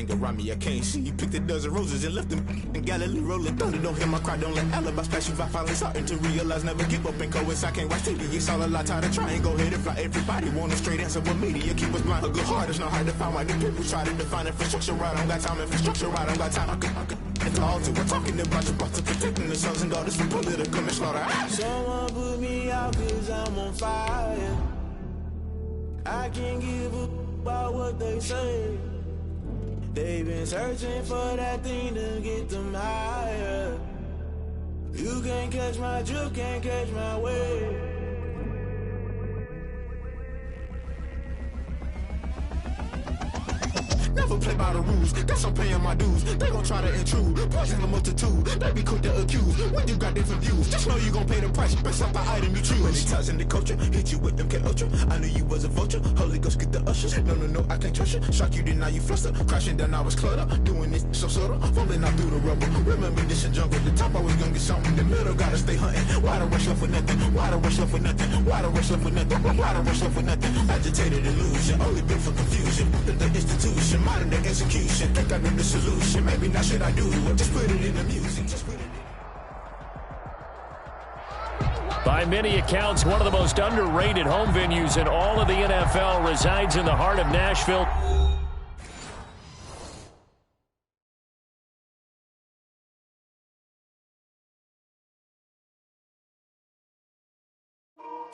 everything around me I can't see. Picked a dozen roses and left them in Galilee rolling thunder. Don't hear my cry, don't let alibis pass you by. Finally starting to realize never give up and coincide. Can't watch TV, it's all a lot. Tired of trying, go ahead and fly. Everybody want a straight answer, but media keep us blind. A good heart is not hard to find. Why the people try to define infrastructure right? I don't got time, infrastructure right, I don't got time. I could it's all to we're talking about your to protecting the sons and daughters from political manslaughter. Someone put me out cause I'm on fire. I can't give up about what they say. They've been searching for that thing to get them higher. You can't catch my drift, can't catch my wave. Never play by the rules, guess I'm paying my dues. They gon' try to intrude, poison the multitude. They be quick to accuse, when you got different views. Just know you gon' pay the price, based off the item you choose. Many ties in the culture, hit you with MK Ultra. I knew you was a vulture, Holy Ghost get the ushers. No, I can't trust you. Shock you, then now you fluster. Crashing down, I was cluttered. Doing this so subtle, falling out through the rubble. Remember this a jungle, the top always gonna get something. In the middle, gotta stay hunting. Why the rush left for nothing? Why the rush left for nothing? Why the rush left for nothing? Why the rush left for nothing? Agitated illusion, only built for confusion. The institution, modern day execution. Think I know the solution. Maybe not should I do it? Just put it in the music. Just put it in. By many accounts, one of the most underrated home venues in all of the NFL resides in the heart of Nashville.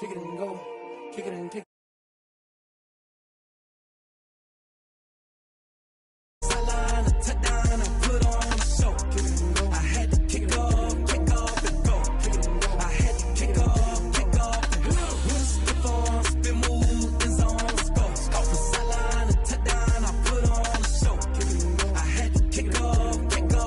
Kick it and go. Kick it and kick. Touchdown, I put on a show. Kick it and go. I had to kick off and go. Kick it and go. I had to kick off and go. With a stiff arm, spin move, in zone, let's go. From sideline to touchdown, I put on a show. Kick it and go. I had to kick off and go.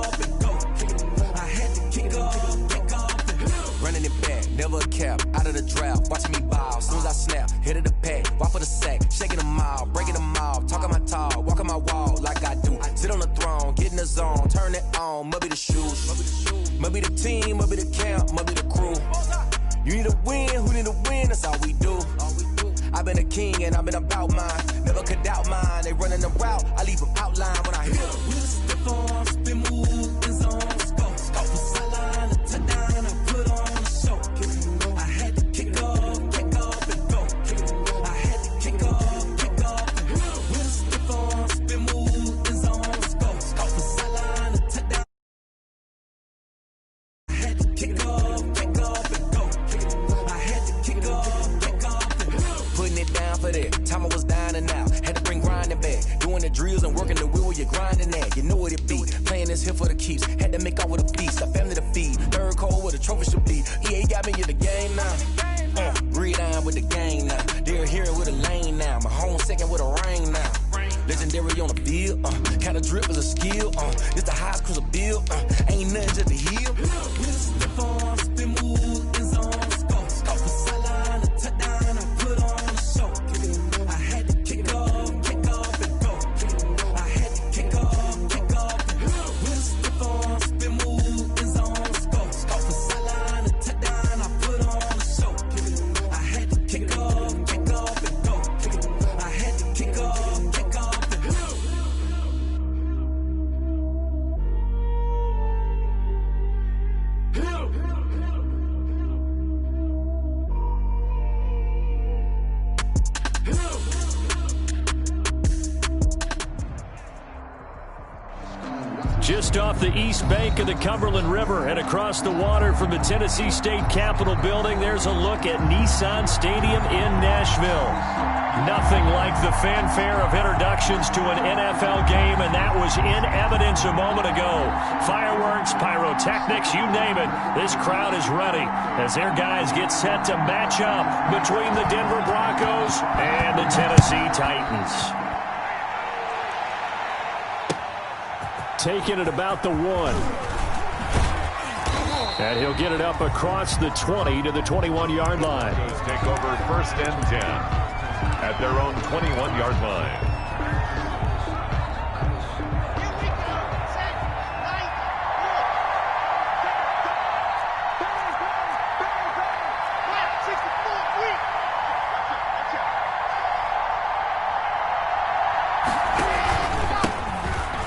Kick it and go. I had to kick off and go. Running it back, never a cap, out of the draft, watching me ball. Soon as I snap, hit of the pack, walk for the sack, shaking them all, breaking them off, talking my talk, walking my wall like I do. Sit on the throne, get in the zone, turn it on, must be the shoes, must be the team, must be the camp, must be the crew. You need a win, who need a win, that's all we do. I've been a king and I've been about mine, never could doubt mine. They running the route, I leave them outline when I hit them. With a stiff arm, spin move, in zone, let's go. From sideline to touchdown, I put on a show. Kick it and go. I had to kick off and go. Kick it and go. I had to kick off and go. With a stiff arm, spin move, in zone, let's go. From sideline to touchdown. I had to kick off and go. Kick it and go. I had to kick off and go. Putting it down for that, time I was down and out, had to bring grinding back, doing the drills and working the wheel where you're grinding at, you know what it be, playing this here for the keeps, had to make out with a feast, a family to feed, third cold where the trophy should be, EA got me in the game now, breathe on with the game now, they're here with a lane now, my home second with a rain now, legendary on the field, kind of drip is a skill, it's the highest cruiser bill, ain't nothing just to heal. With a stiff arm, spin move, in zone, let's go. From sideline to touchdown, I put on a show. Kick it and go. I had to kick off and go. Kick it and go. I had to kick off and go. With a stiff arm, spin move, in zone, let's go. From sideline to touchdown, I put on a show. Kick it and go. I had to kick off and go. Kick it and go. I had to kick off and go. Just off the east bank of the Cumberland River and across the water from the Tennessee State Capitol building, there's a look at Nissan Stadium in Nashville. Nothing like the fanfare of introductions to an NFL game, and that was in evidence a moment ago. Fireworks, pyrotechnics, you name it. This crowd is ready as their guys get set to match up between the Denver Broncos and the Tennessee Titans. Taking it about the 1. And he'll get it up across the 20 to the 21-yard line. Take over 1st and 10 at their own 21-yard line.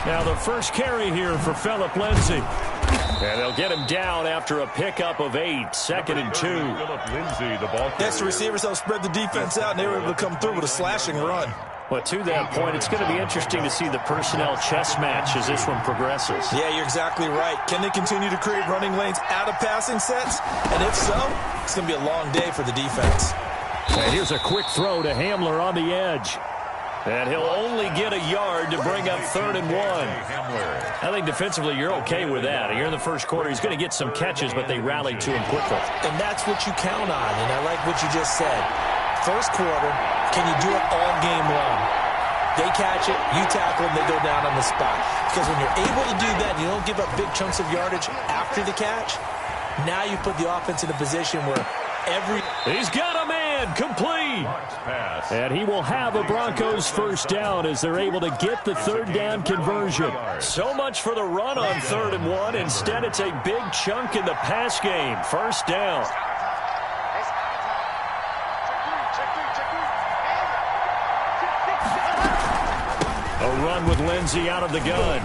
Now the first carry here for Phillip Lindsay. And they'll get him down after a pickup of 8, 2nd and 2. Phillip Lindsay, the ball Next, the receivers helped spread the defense out, and they were able to come through with a slashing run. Well, to that point, it's going to be interesting to see the personnel chess match as this one progresses. Yeah, you're exactly right. Can they continue to create running lanes out of passing sets? And if so, it's going to be a long day for the defense. And here's a quick throw to Hamler on the edge. And he'll only get a yard to bring up 3rd and 1. I think defensively you're okay with that. Here in the first quarter, he's going to get some catches, but they rallied to him quickly. And that's what you count on, and I like what you just said. First quarter, can you do it all game long? They catch it, you tackle them, they go down on the spot. Because when you're able to do that, you don't give up big chunks of yardage after the catch, now you put the offense in a position where He's got a man, complete. And he will have a Broncos first down as they're able to get the 3rd down conversion. So much for the run on 3rd and 1. Instead, it's a big chunk in the pass game. First down. A run with Lindsay out of the gun.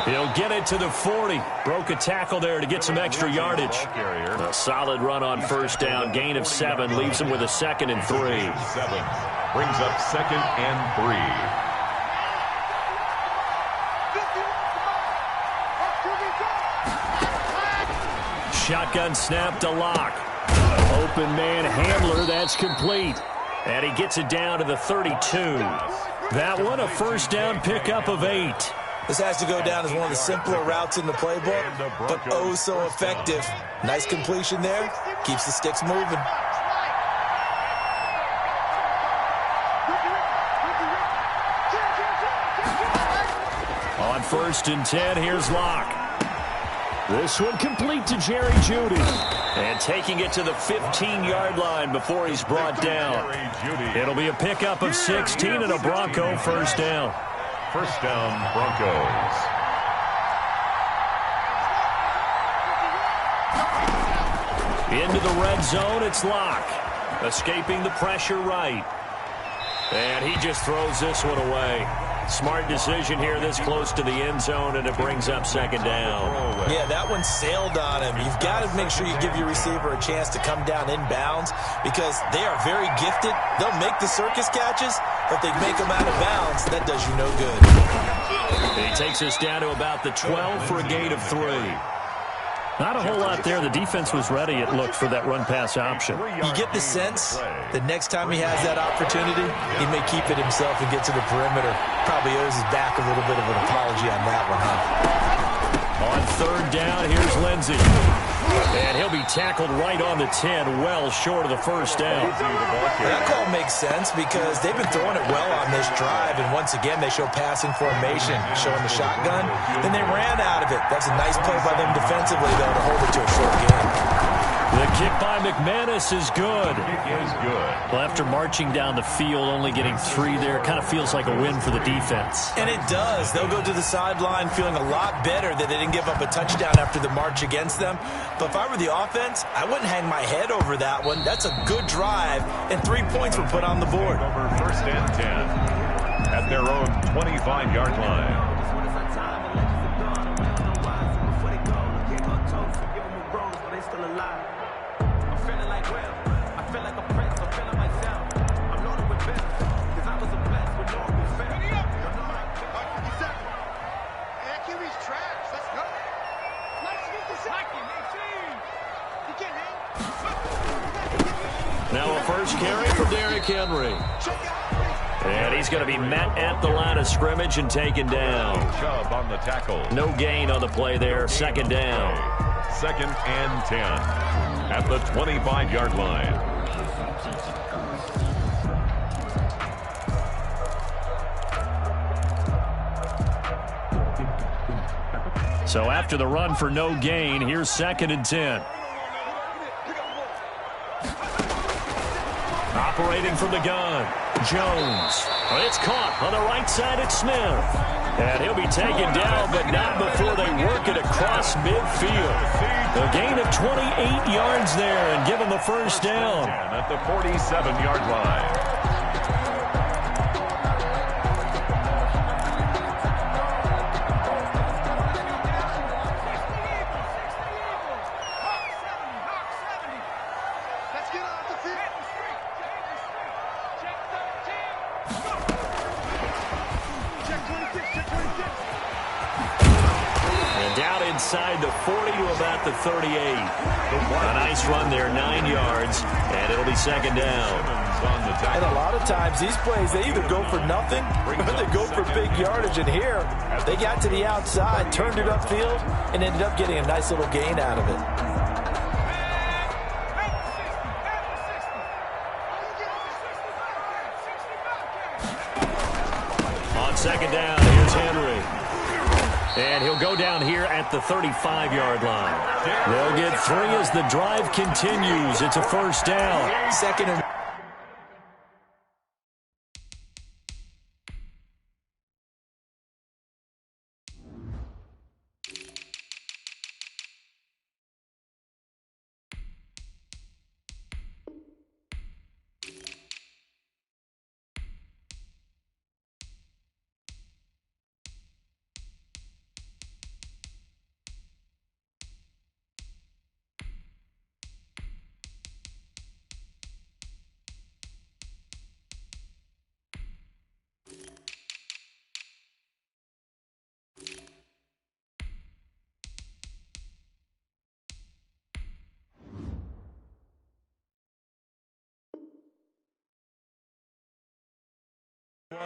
He'll get it to the 40. Broke a tackle there to get some extra yardage. A solid run on first down. Gain of 7. Leaves him with a 2nd and 3. 7. Brings up 2nd and 3. Shotgun snap to Locke. Open man Hamler. That's complete. And he gets it down to the 32. That one a first down pickup of 8. This has to go down as one of the simpler routes in the playbook, but oh so effective. Nice completion there. Keeps the sticks moving. On 1st and 10, here's Locke. This one complete to Jerry Jeudy. And taking it to the 15-yard line before he's brought down. It'll be a pickup of 16 and a Bronco first down. First down, Broncos. Into the red zone, it's Locke. Escaping the pressure right. And he just throws this one away. Smart decision here this close to the end zone, and it brings up 2nd down. Yeah, that one sailed on him. You've got to make sure you give your receiver a chance to come down inbounds because they are very gifted. They'll make the circus catches, but they make them out of bounds. That does you no good. He takes us down to about the 12 for a gain of 3. Not a whole lot there. The defense was ready, it looked, for that run-pass option. You get the sense that next time he has that opportunity, he may keep it himself and get to the perimeter. Probably owes his back a little bit of an apology on that one, huh? On 3rd down, here's Lindsay. And he'll be tackled right on the 10, well short of the first down. That call makes sense because they've been throwing it well on this drive, and once again they show passing formation, showing the shotgun. Then they ran out of it. That's a nice play by them defensively, though, to hold it to a short game. The kick by McManus is good. Kick is good. Well, after marching down the field, only getting 3 there, kind of feels like a win for the defense. And it does. They'll go to the sideline feeling a lot better that they didn't give up a touchdown after the march against them. But if I were the offense, I wouldn't hang my head over that one. That's a good drive, and 3 points were put on the board. Over 1st and 10 at their own 25-yard line. Now a first carry for Derrick Henry. And he's going to be met at the line of scrimmage and taken down. Chubb on the tackle. No gain on the play there. 2nd down. 2nd and 10 at the 25-yard line. So after the run for no gain, here's 2nd and 10. Operating from the gun, Jones. It's caught on the right side at Smith. And he'll be taken down, but not before they work it across midfield. A gain of 28 yards there and give him the first down. At the 47-yard line. inside the 40 to about the 38. A nice run there, 9 yards, and it'll be second down. And a lot of times, these plays, they either go for nothing or they go for big yardage. And here, they got to the outside, turned it upfield, and ended up getting a nice little gain out of it. On second down, here's Henry. And he'll go down here at the 35-yard line. They'll get 3 as the drive continues. It's a first down. Second and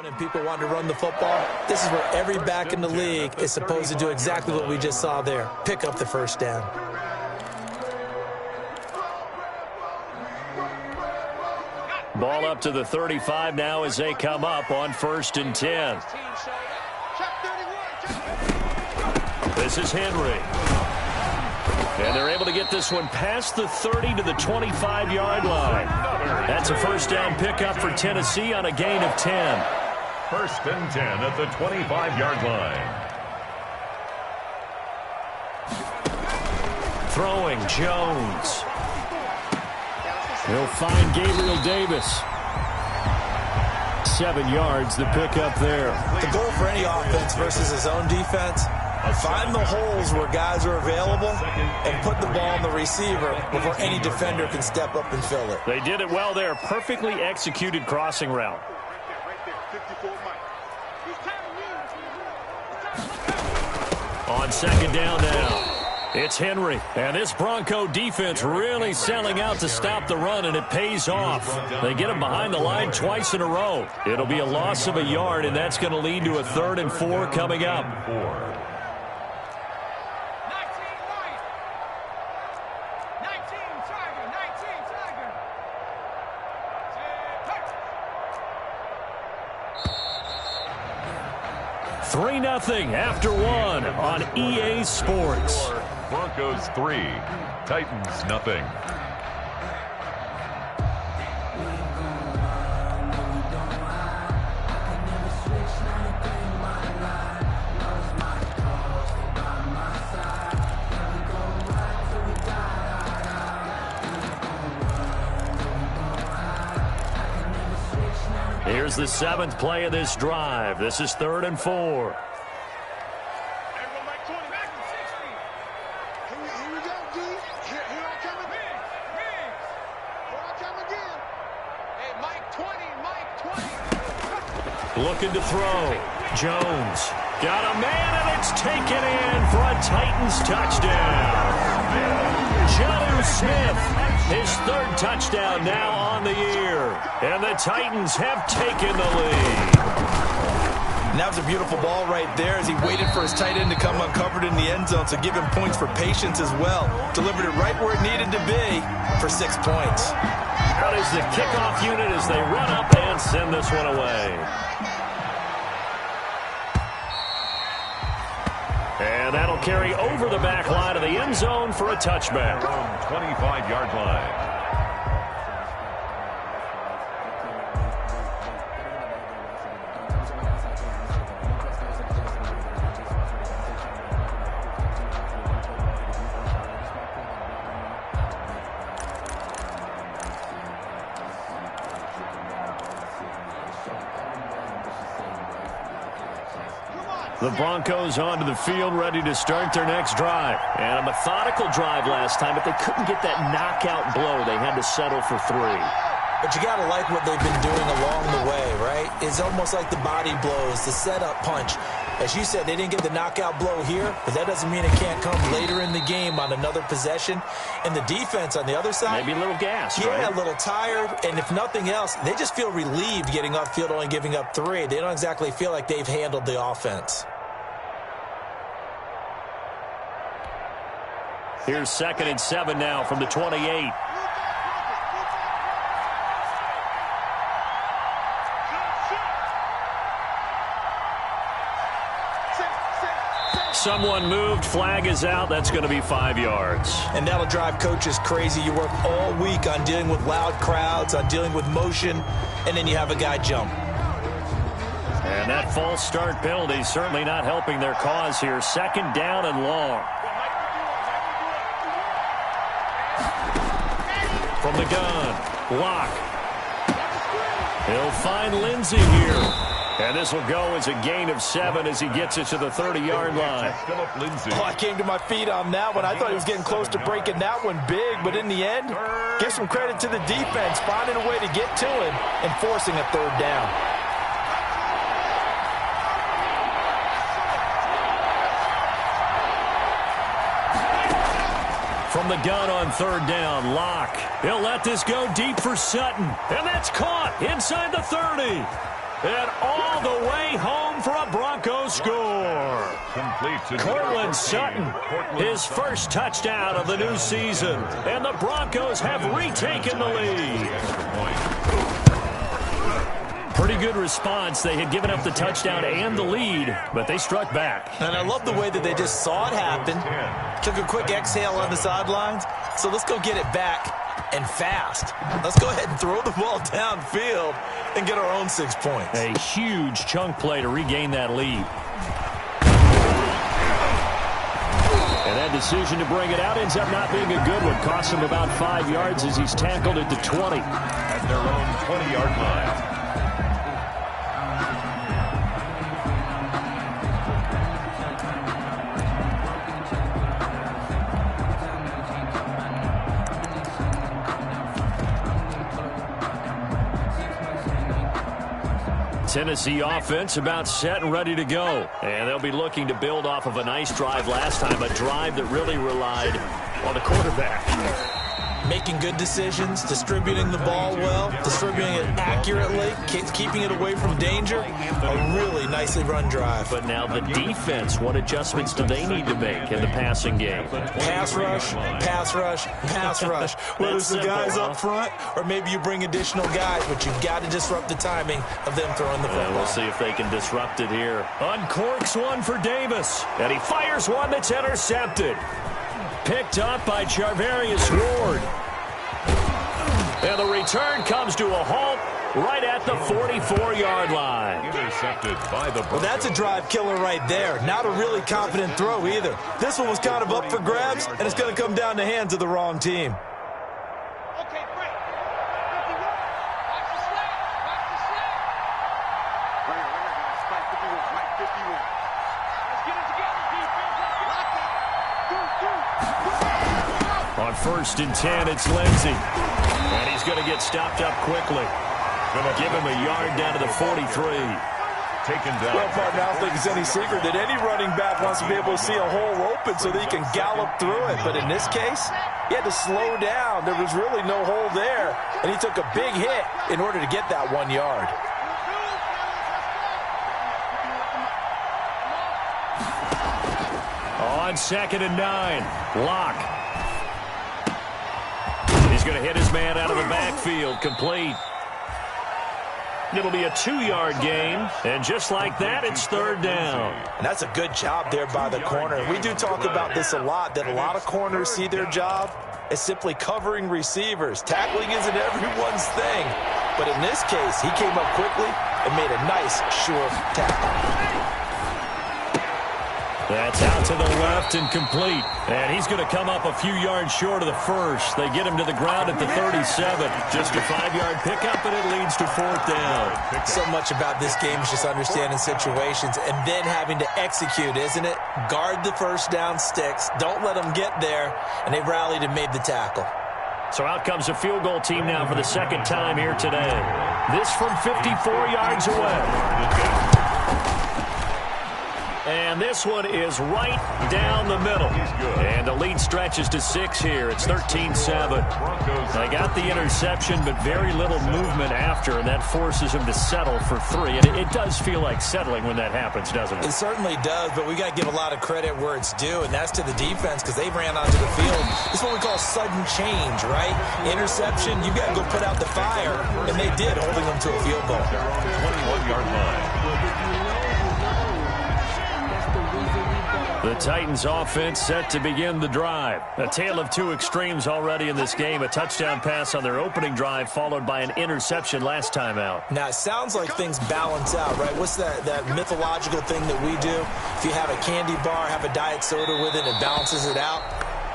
and people want to run the football. This is where every back in the league is supposed to do exactly what we just saw there. Pick up the first down. Ball up to the 35 now as they come up on 1st and 10. This is Henry. And they're able to get this one past the 30 to the 25-yard line. That's a first down pickup for Tennessee on a gain of 10. 1st and 10 at the 25-yard line. Throwing, Jones. He'll find Gabriel Davis. 7 yards, the pickup there. The goal for any offense versus his own defense, find the holes where guys are available and put the ball on the receiver before any defender can step up and fill it. They did it well there. Perfectly executed crossing route. On second down now, it's Henry. And this Bronco defense really selling out to stop the run, and it pays off. They get him behind the line twice in a row. It'll be a loss of a yard, and that's going to lead to a 3rd and 4 coming up. 3-0 after 1 on EA Sports. Broncos 3, Titans nothing. Here's the 7th play of this drive. This is 3rd and 4. Looking to throw. Jones got a man, and it's taken in for a Titans touchdown. Jonnu Smith, his 3rd touchdown now on the year. And the Titans have taken the lead. And that was a beautiful ball right there as he waited for his tight end to come uncovered in the end zone, so give him points for patience as well. Delivered it right where it needed to be for 6 points. That is the kickoff unit as they run up and send this one away. And that'll carry over the back line of the end zone for a touchback. From 25-yard line. The Broncos onto the field, ready to start their next drive. And a methodical drive last time, but they couldn't get that knockout blow. They had to settle for 3. But you got to like what they've been doing along the way, right? It's almost like the body blows, the setup punch. As you said, they didn't get the knockout blow here, but that doesn't mean it can't come later in the game on another possession. And the defense on the other side, maybe a little gas, yeah, right? A little tired. And if nothing else, they just feel relieved getting off field, only giving up 3. They don't exactly feel like they've handled the offense. Here's 2nd and 7 now from the 28. Someone moved. Flag is out. That's going to be 5 yards. And that'll drive coaches crazy. You work all week on dealing with loud crowds, on dealing with motion, and then you have a guy jump. And that false start penalty certainly not helping their cause here. 2nd down and long. From the gun, Locke. He'll find Lindsey here. And this will go as a gain of 7 as he gets it to the 30-yard line. Oh, I came to my feet on that one. I thought he was getting close to breaking that one big, but in the end, give some credit to the defense, finding a way to get to him and forcing a 3rd down. From the gun on 3rd down, Locke. He'll let this go deep for Sutton. And that's caught inside the 30. And all the way home for a Broncos score. Cortland Sutton, his first touchdown of the new season. And the Broncos have retaken the lead. Pretty good response. They had given up the touchdown and the lead, but they struck back. And I love the way that they just saw it happen, took a quick exhale on the sidelines. So let's go get it back. And fast. Let's go ahead and throw the ball downfield and get our own 6 points. A huge chunk play to regain that lead. And that decision to bring it out ends up not being a good one. Cost him about 5 yards as he's tackled at the 20. At their own 20-yard line. Tennessee offense about set and ready to go. And they'll be looking to build off of a nice drive last time, a drive that really relied on the quarterback. Making good decisions, distributing the ball well, distributing it accurately, keeping it away from danger. A really nicely run drive. But now the defense, what adjustments do they need to make in the passing game? Pass rush, pass rush, pass rush. Whether it's the guys up front or maybe you bring additional guys, but you've got to disrupt the timing of them throwing the football. We'll see if they can disrupt it here. Uncorks one for Davis, and he fires one that's intercepted. Picked up by Charvarius Ward. And the return comes to a halt right at the 44-yard line. Intercepted by the Broncos. Well, that's a drive killer right there. Not a really confident throw either. This one was kind of up for grabs, and it's going to come down the hands of the wrong team. Okay, great. 51. Watch the snap. Watch the snap. Right here, guys. Spike 51. Mike 51. Let's get it together, defense. Let's get it. On 1st and 10, it's Lindsey. And he's going to get stopped up quickly. Give him a yard down to the 43. Taken down. Well, partner, I don't think it's any secret that any running back wants to be able to see a hole open so that he can gallop through it. But in this case, he had to slow down. There was really no hole there. And he took a big hit in order to get that 1 yard. On 2nd and 9, Locke. He's going to hit his man out of the backfield, complete. It'll be a 2-yard gain, and just like that, it's 3rd down. And that's a good job there by the corner. We do talk about this a lot, that a lot of corners see their job as simply covering receivers. Tackling isn't everyone's thing. But in this case, he came up quickly and made a nice, sure tackle. That's out to the left and complete. And he's going to come up a few yards short of the first. They get him to the ground at the 37. Just a 5-yard pickup, and it leads to 4th down. So much about this game is just understanding situations and then having to execute, isn't it? Guard the first down sticks. Don't let them get there. And they rallied and made the tackle. So out comes a field goal team now for the 2nd time here today. This from 54 yards away. And this one is right down the middle. And the lead stretches to 6 here. It's 13-7. They got the interception, but very little movement after, and that forces them to settle for 3. And it does feel like settling when that happens, doesn't it? It certainly does, but we got to give a lot of credit where it's due, and that's to the defense because they ran onto the field. It's what we call sudden change, right? Interception, you got to go put out the fire, and they did, holding them to a field goal. 21-yard line. The Titans offense set to begin the drive. A tale of two extremes already in this game. A touchdown pass on their opening drive followed by an interception last time out. Now, it sounds like things balance out, right? What's that mythological thing that we do? If you have a candy bar, have a diet soda with it, it balances it out.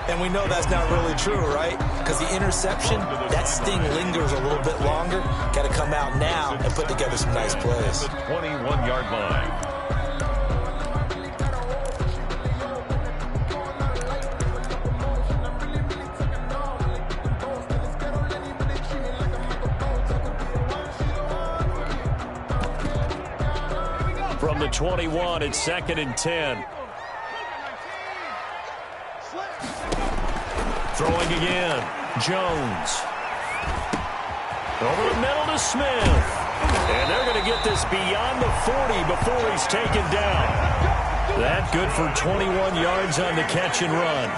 And we know that's not really true, right? Because the interception, that sting lingers a little bit longer. Got to come out now and put together some nice plays. The 21-yard line. From the 21, it's 2nd and 10. Throwing again, Jones. Over the middle to Smith. And they're going to get this beyond the 40 before he's taken down. That good for 21 yards on the catch and run.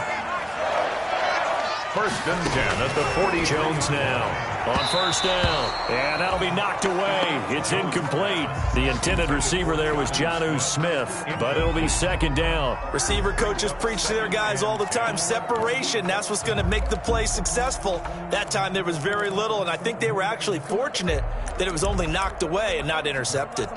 1st and 10 at the 40. Jones now on 1st down. And that'll be knocked away. It's incomplete. The intended receiver there was Jonnu Smith, but it'll be 2nd down. Receiver coaches preach to their guys all the time. Separation, that's what's going to make the play successful. That time there was very little, and I think they were actually fortunate that it was only knocked away and not intercepted.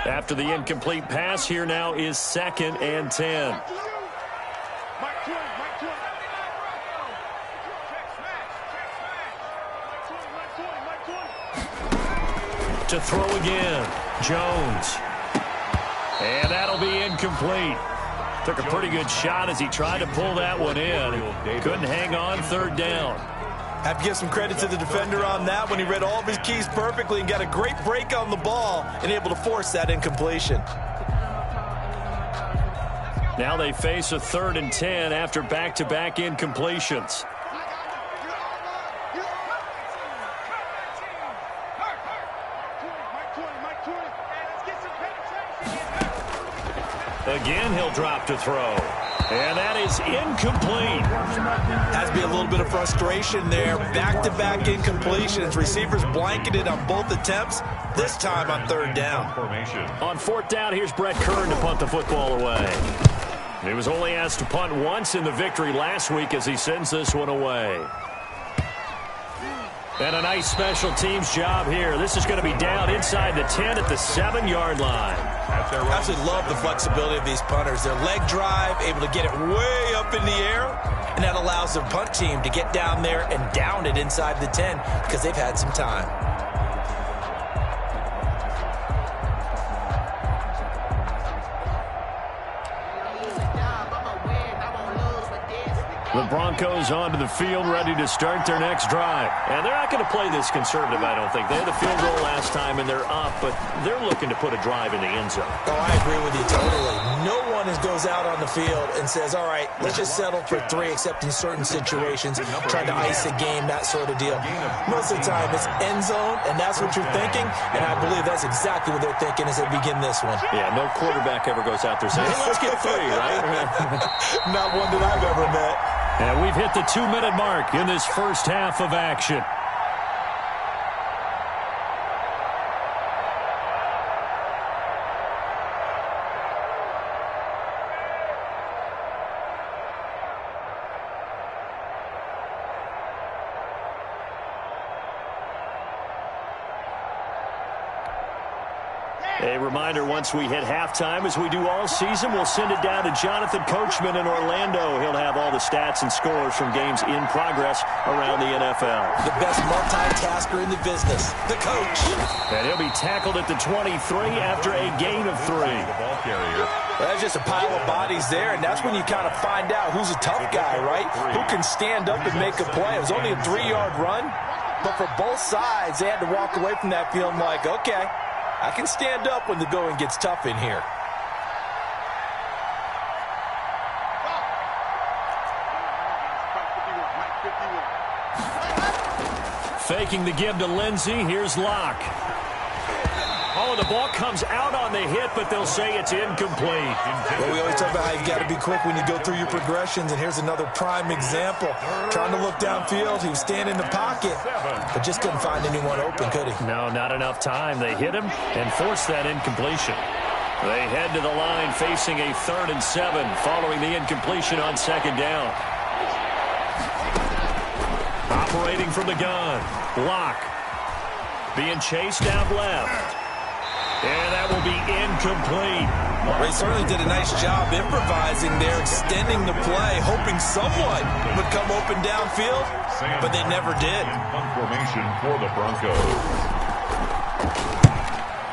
After the incomplete pass, here now is 2nd and 10. To throw again, Jones. And that'll be incomplete. Took a pretty good shot as he tried to pull that one in. Couldn't hang on, 3rd down. Have to give some credit to the defender on that when he read all of his keys perfectly and got a great break on the ball and able to force that incompletion. Now they face a 3rd and 10 after back-to-back incompletions. Again, he'll drop to throw. And that is incomplete. Has to be a little bit of frustration there. Back-to-back incompletions. Receivers blanketed on both attempts, this time on 3rd down. On 4th down, here's Brett Kern to punt the football away. He was only asked to punt once in the victory last week as he sends this one away. And a nice special teams job here. This is going to be down inside the 10 at the 7-yard line. I absolutely love the flexibility of these punters. Their leg drive, able to get it way up in the air, and that allows their punt team to get down there and down it inside the 10 because they've had some time. The Broncos onto the field, ready to start their next drive. And they're not going to play this conservative, I don't think. They had the field goal last time, and they're up, but they're looking to put a drive in the end zone. Oh, I agree with you totally. No one goes out on the field and says, all right, let's just settle for 3, except in certain situations, trying to ice a game, that sort of deal. Most of the time, it's end zone, and that's what you're thinking, and I believe that's exactly what they're thinking as they begin this one. Yeah, no quarterback ever goes out there saying, hey, let's get 3, right? Not one that I've ever met. And we've hit the 2-minute mark in this first half of action. A reminder, once we hit halftime, as we do all season, we'll send it down to Jonathan Coachman in Orlando. He'll have all the stats and scores from games in progress around the NFL. The best multitasker in the business, the coach. And he'll be tackled at the 23 after a gain of 3. The ball carrier. That's just a pile of bodies there, and that's when you kind of find out who's a tough guy, right? Who can stand up and make a play. It was only a 3-yard run, but for both sides, they had to walk away from that feeling like, okay, I can stand up when the going gets tough in here. Faking the give to Lindsey. Here's Locke. Oh, the ball comes out on the hit, but they'll say it's incomplete. Well, we always talk about how you got to be quick when you go through your progressions, and here's another prime example. Trying to look downfield, he was standing in the pocket, but just couldn't find anyone open, could he? No, not enough time. They hit him and forced that incompletion. They head to the line facing a 3rd and 7 following the incompletion on 2nd down. Operating from the gun, Locke. Being chased out left. And that will be incomplete. Well, they certainly did a nice job improvising there, extending the play, hoping someone would come open downfield, but they never did. Punt formation for the Broncos.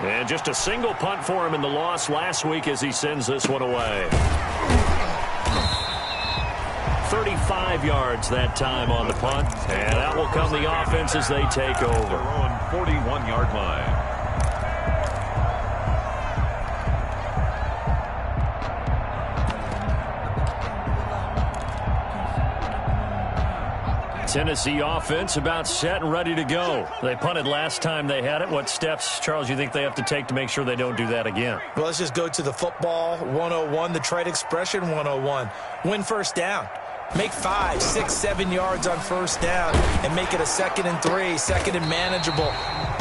And just a single punt for him in the loss last week as he sends this one away. 35 yards that time on the punt, and out will come the offense as they take over. Their own 41-yard line. Tennessee offense about set and ready to go. They punted last time they had it. What steps, Charles, you think they have to take to make sure they don't do that again? Well, let's just go to the football 101, the trite expression 101. Win first down. Make 5, 6, 7 yards on first down and make it a 2nd and 3, 2nd and manageable.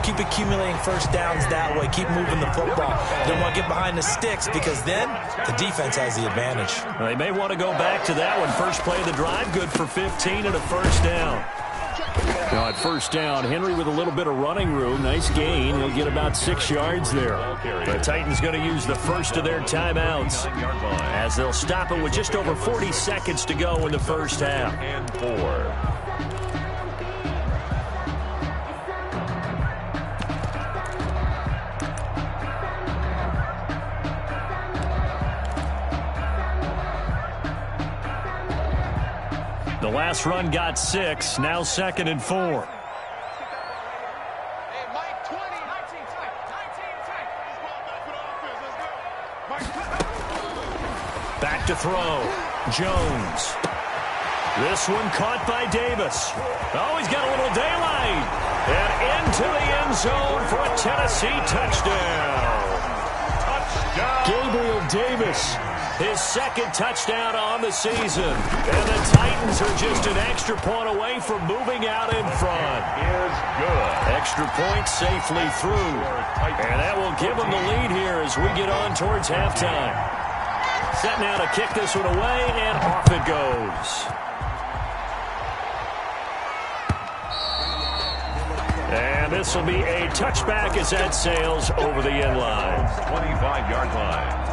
Keep accumulating first downs that way. Keep moving the football. Don't want to get behind the sticks because then the defense has the advantage. They may want to go back to that one. First play of the drive, good for 15 and a first down. Now at first down, Henry with a little bit of running room. Nice gain. He'll get about 6 yards there. The Titans going to use the first of their timeouts as they'll stop it with just over 40 seconds to go in the first half. And 4. The last run got 6, now 2nd and 4. Back to throw. Jones. This one caught by Davis. Oh, he's got a little daylight. And into the end zone for a Tennessee touchdown. Gabriel Davis. His 2nd touchdown on the season. And the Titans are just an extra point away from moving out in front. Is good. Extra point safely through. And that will give them the lead here as we get on towards halftime. Set now to kick this one away, and off it goes. And this will be a touchback as that sails over the end line. 25-yard line.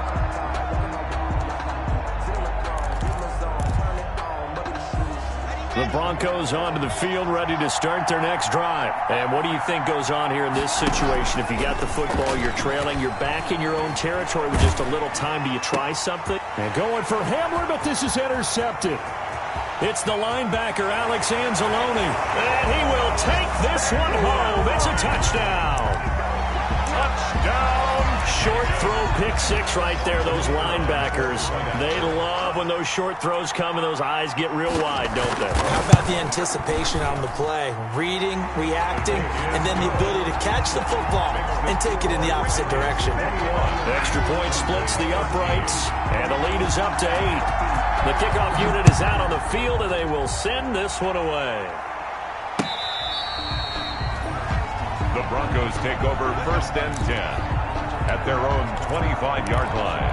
The Broncos onto the field, ready to start their next drive. And what do you think goes on here in this situation? If you got the football, you're trailing, you're back in your own territory with just a little time. Do you try something? And going for Hamler, but this is intercepted. It's the linebacker, Alex Anzalone. And he will take this one home. It's a touchdown. Touchdown. Short throw, pick 6 right there. Those linebackers, they love when those short throws come and those eyes get real wide, don't they? How about the anticipation on the play? Reading, reacting, and then the ability to catch the football and take it in the opposite direction. Extra point splits the uprights, and the lead is up to 8. The kickoff unit is out on the field, and they will send this one away. The Broncos take over 1st and 10 at their own 25-yard line.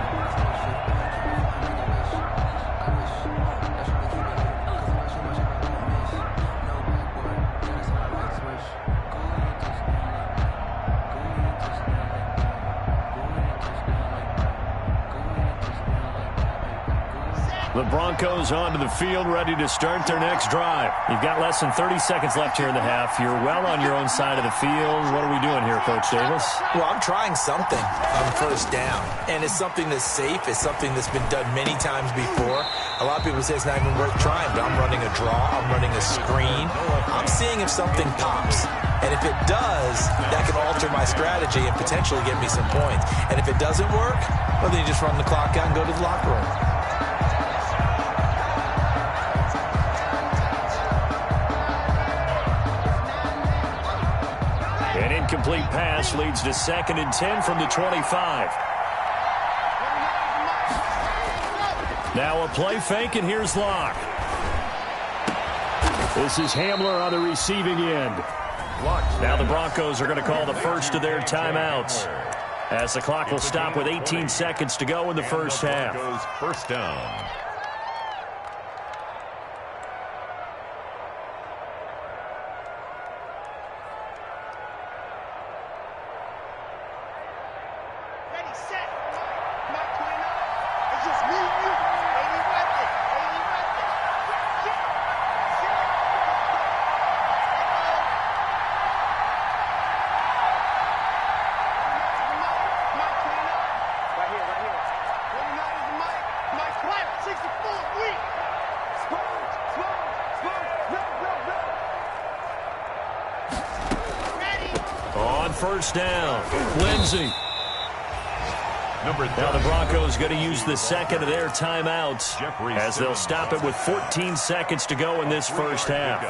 The Broncos onto the field, ready to start their next drive. You've got less than 30 seconds left here in the half. You're well on your own side of the field. What are we doing here, Coach Davis? Well, I'm trying something on first down, and it's something that's safe. It's something that's been done many times before. A lot of people say it's not even worth trying, but I'm running a draw. I'm running a screen. I'm seeing if something pops. And if it does, that can alter my strategy and potentially get me some points. And if it doesn't work, well, then you just run the clock out and go to the locker room. An incomplete pass leads to 2nd and 10 from the 25. Now a play fake, and here's Locke. This is Hamler on the receiving end. Now the Broncos are going to call the first of their timeouts, as the clock will stop with 18 seconds to go in the first half. First down. Ready, set. Mark 29. It's just me and you. Baby, right there. Baby, right there. Yeah. Mark 29. Right here, right here. 29 is the mic. Mike Clark, 64. We. Swerve, swerve, swerve. No. Ready. On first down, Lindsey. Now the Broncos going to use the second of their timeouts, as they'll stop it with 14 seconds to go in this first half.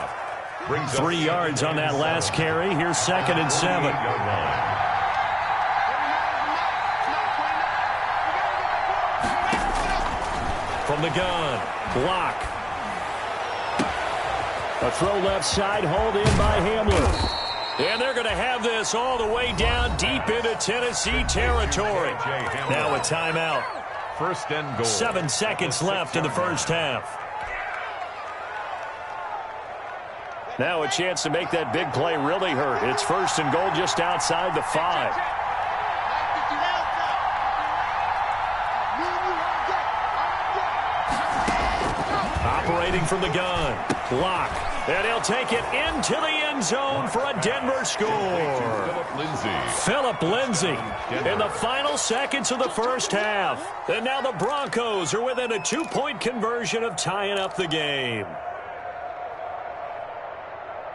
3 yards on that last carry. Here's 2nd and 7. From the gun, block. A throw left side, hauled in by Hamler. And they're going to have this all the way down deep into Tennessee territory. Now a timeout. First and goal. 7 seconds left in the first half. Now a chance to make that big play really hurt. It's 1st and goal just outside the 5. Operating from the gun. Block. And he'll take it into the end zone for a Denver score. Phillip Lindsay in the final seconds of the first half. And now the Broncos are within a 2-point conversion of tying up the game.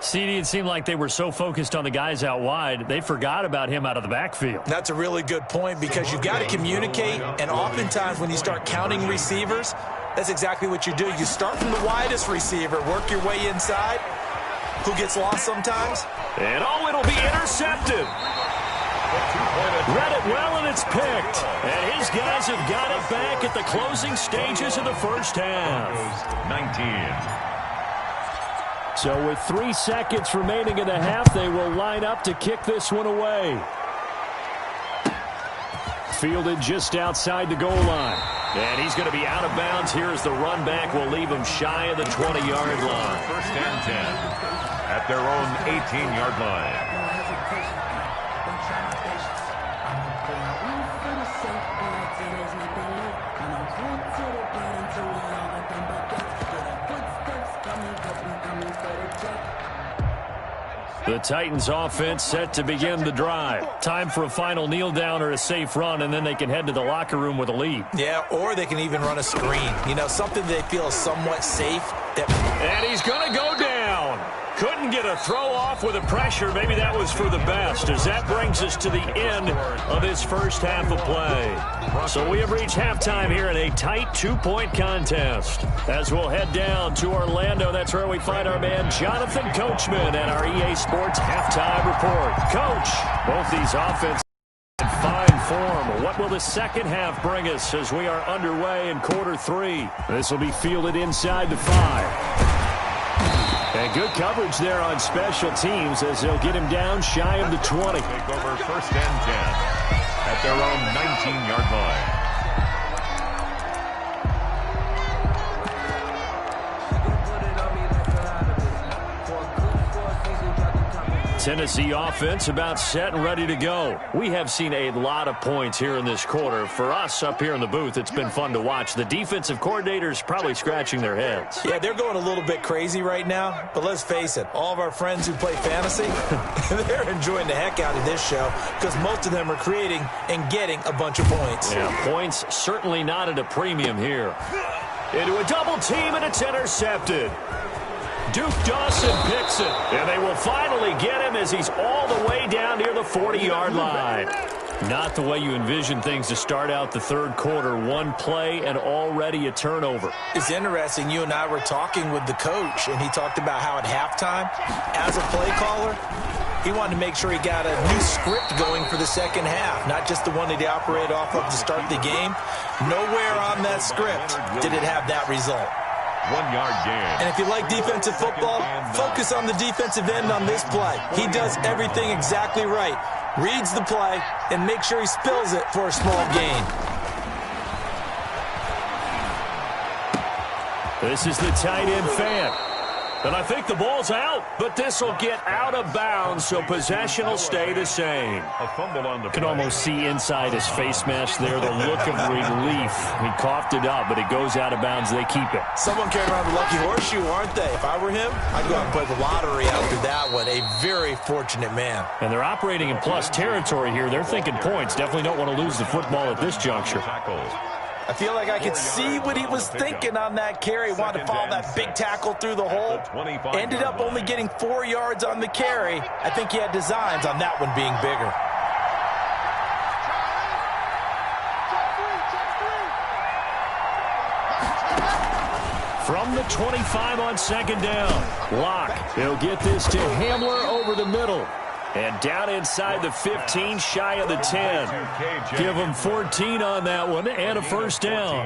CD, it seemed like they were so focused on the guys out wide, they forgot about him out of the backfield. That's a really good point, because you've got to communicate, and oftentimes when you start counting receivers, that's exactly what you do. You start from the widest receiver, work your way inside. Who gets lost sometimes? And oh, it'll be intercepted. Read it well, and it's picked. And his guys have got it back at the closing stages of the first half. 19. So with 3 seconds remaining in the half, they will line up to kick this one away. Fielded just outside the goal line. And he's going to be out of bounds here as the run back will leave him shy of the 20-yard line. First and 10 at their own 18-yard line. The Titans offense set to begin the drive. Time for a final kneel down or a safe run, and then they can head to the locker room with a lead. Yeah, or they can even run a screen. You know, something they feel is somewhat safe. And he's going to go down. Couldn't get a throw off with the pressure. Maybe that was for the best, as that brings us to the end of this first half of play. So we have reached halftime here in a tight 2-point contest. As we'll head down to Orlando, that's where we find our man Jonathan Coachman at our EA Sports Halftime Report. Coach, both these offenses in fine form. What will the second half bring us as we are underway in quarter 3? This will be fielded inside the 5. And good coverage there on special teams as they'll get him down shy of the 20. Take over first and 10 at their own 19-yard line. Tennessee offense about set and ready to go. We have seen a lot of points here in this quarter. For us up here in the booth, it's been fun to watch. The defensive coordinators probably scratching their heads. Yeah, they're going a little bit crazy right now, but let's face it, all of our friends who play fantasy, they're enjoying the heck out of this show because most of them are creating and getting a bunch of points. Yeah, points certainly not at a premium here. Into a double team, and it's intercepted. Duke Dawson picks it, and they will finally get him as he's all the way down near the 40-yard line. Not the way you envision things to start out the third quarter. One play and already a turnover. It's interesting. You and I were talking with the coach, and he talked about how at halftime, as a play caller, he wanted to make sure he got a new script going for the second half, not just the one that he operated off of to start the game. Nowhere on that script did it have that result. 1-yard gain. And if you like defensive football, focus on the defensive end on this play. He does everything exactly right. Reads the play and makes sure he spills it for a small gain. This is the tight end fan. And I think the ball's out, but this will get out of bounds, so possession will stay the same. A fumble on the You can play. almost see inside his face mask there the look of relief. He coughed it up, but it goes out of bounds. They keep it. Someone carrying around the lucky horseshoe, aren't they? If I were him, I'd go out and play the lottery after that one. A very fortunate man. And they're operating in plus territory here. They're thinking points. Definitely don't want to lose the football at this juncture. Tackles. I feel like I could see what he was thinking on that carry. Wanted to follow that big tackle through the hole. Ended up only getting 4 yards on the carry. I think he had designs on that one being bigger. From the 25 on second down. Locke, he'll get this to Hamler over the middle. And down inside the 15, shy of the 10. Give him 14 on that one and a first down.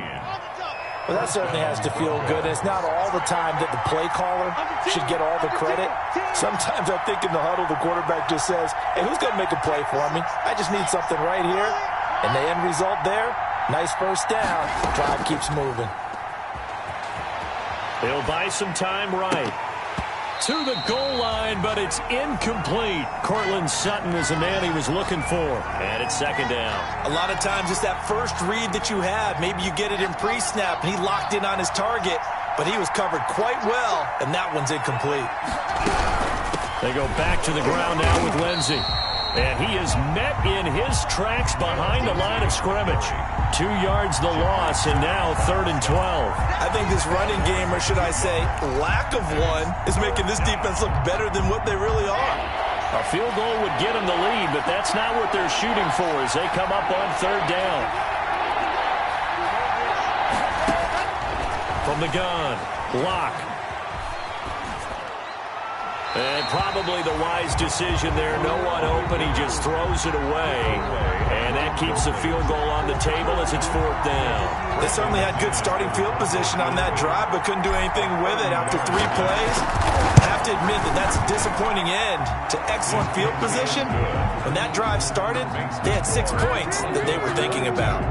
Well, that certainly has to feel good. It's not all the time that the play caller should get all the credit. Sometimes I think in the huddle, the quarterback just says, hey, who's going to make a play for me? I just need something right here. And the end result there, nice first down. Drive keeps moving. They'll buy some time right. To the goal line, but it's incomplete. Cortland Sutton is the man he was looking for. And it's second down. A lot of times it's that first read that you have. Maybe you get it in pre-snap, and he locked in on his target, but he was covered quite well, and that one's incomplete. They go back to the ground now with Lindsey. And he is met in his tracks behind the line of scrimmage. 2 yards the loss, and now 3rd and 12. I think this running game, or should I say lack of one, is making this defense look better than what they really are. A field goal would get them the lead, but that's not what they're shooting for as they come up on 3rd down. From the gun, Locke. And probably the wise decision there. No one open. He just throws it away. And that keeps the field goal on the table as it's 4th down. They certainly had good starting field position on that drive, but couldn't do anything with it after 3 plays. I have to admit that that's a disappointing end to excellent field position. When that drive started, they had 6 points that they were thinking about.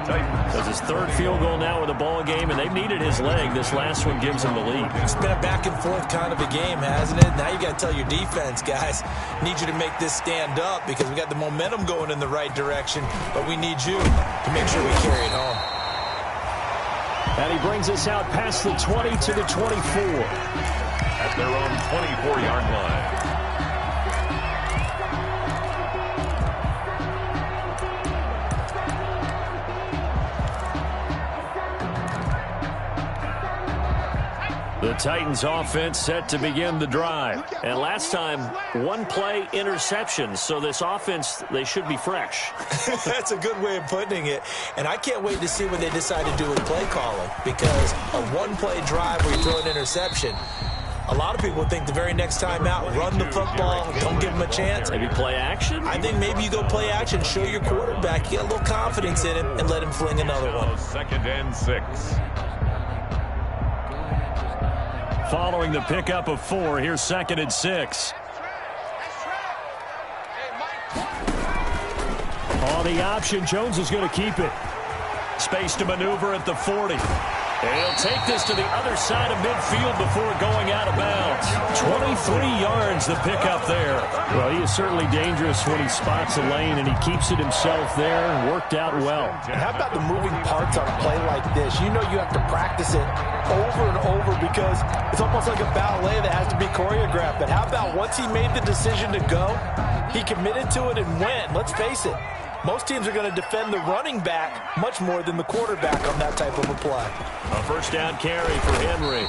That's his 3rd field goal now in the ball game, and they've needed his leg. This last one gives him the lead. It's been a back-and-forth kind of a game, hasn't it? Now you got to tell your defense, guys, need you to make this stand up because we got the momentum going in the right direction, but we need you to make sure we carry it home. And he brings us out past the 20 to the 24. At their own 24-yard line. The Titans offense set to begin the drive. And last time, 1 play interception. So this offense, they should be fresh. That's a good way of putting it. And I can't wait to see what they decide to do with play calling. Because a 1-play drive where you throw an interception, a lot of people think the very next time out, run the football, don't give them a chance. Maybe play action? I think maybe you go play action, show your quarterback, you get a little confidence in him, and let him fling another one. 2nd and 6. Following the pickup of 4, here's 2nd and 6. On the option, Jones is going to keep it. Space to maneuver at the 40. And he'll take this to the other side of midfield before going out of bounds. 23 yards the pickup there. Well, he is certainly dangerous when he spots a lane, and he keeps it himself there and worked out well. And how about the moving parts on a play like this? You know you have to practice it over and over because it's almost like a ballet that has to be choreographed. But how about once he made the decision to go, he committed to it and went. Let's face it, most teams are going to defend the running back much more than the quarterback on that type of a play. A first down carry for Henry.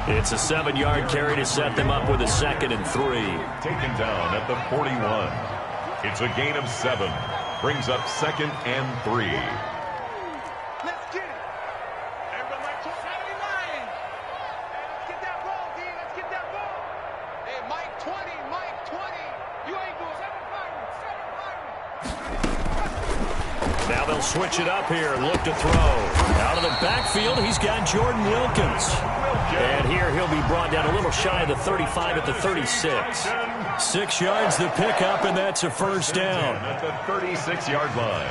It's a 7-yard carry to set them up with a 2nd and 3. Taken down at the 41. It's a gain of 7. Brings up 2nd and 3. Let's get it. Everybody might talk out of the line. Hey, let's get that ball, D. Let's get that ball. Hey, Mike 20, Mike 20. You ain't doing 7 firing, 7 firing. Now they'll switch it up here and look to throw. Out of the backfield, he's got Jordan Wilkins. And here he'll be brought down a little shy of the 35 at the 36. 6 yards the pickup, and that's a first down. At the 36-yard line.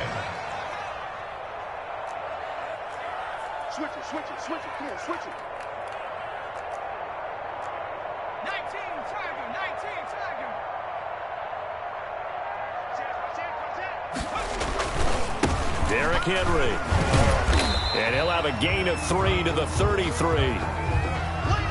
Switch it, switch it, switch it. Come on, switch it. 19 Tiger, 19 Tiger. Derrick Henry. And he'll have a gain of 3 to the 33.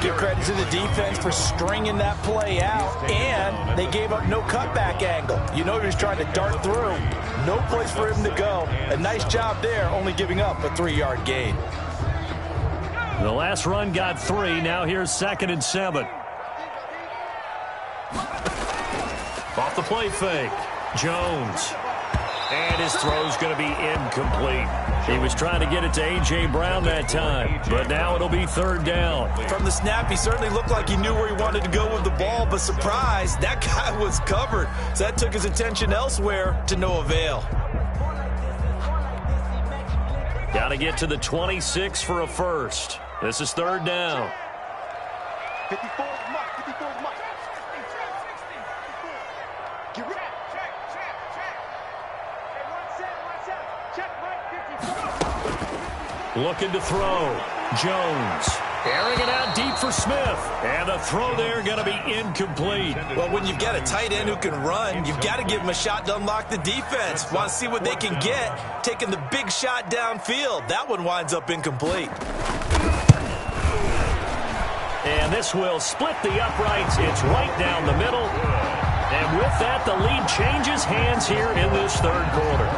Give credit to the defense for stringing that play out, and they gave up no cutback angle. You know he was trying to dart through. No place for him to go. A nice job there, only giving up a 3-yard gain. The last run got 3. Now here's 2nd and 7. Off the play fake. Jones. And his throw's going to be incomplete. He was trying to get it to A.J. Brown that time, but now it'll be 3rd down. From the snap, he certainly looked like he knew where he wanted to go with the ball, but surprise, that guy was covered. So that took his attention elsewhere to no avail. Got to get to the 26 for a first. This is 3rd down. 54 is Mike, 54 is Mike. Get rid of it. Looking to throw. Jones. Airing it out deep for Smith. And the throw there going to be incomplete. Well, when you've got a tight end who can run, you've got to give him a shot to unlock the defense. Want to see what they can get, taking the big shot downfield. That one winds up incomplete. And this will split the uprights. It's right down the middle. And with that, the lead changes hands here in this 3rd quarter.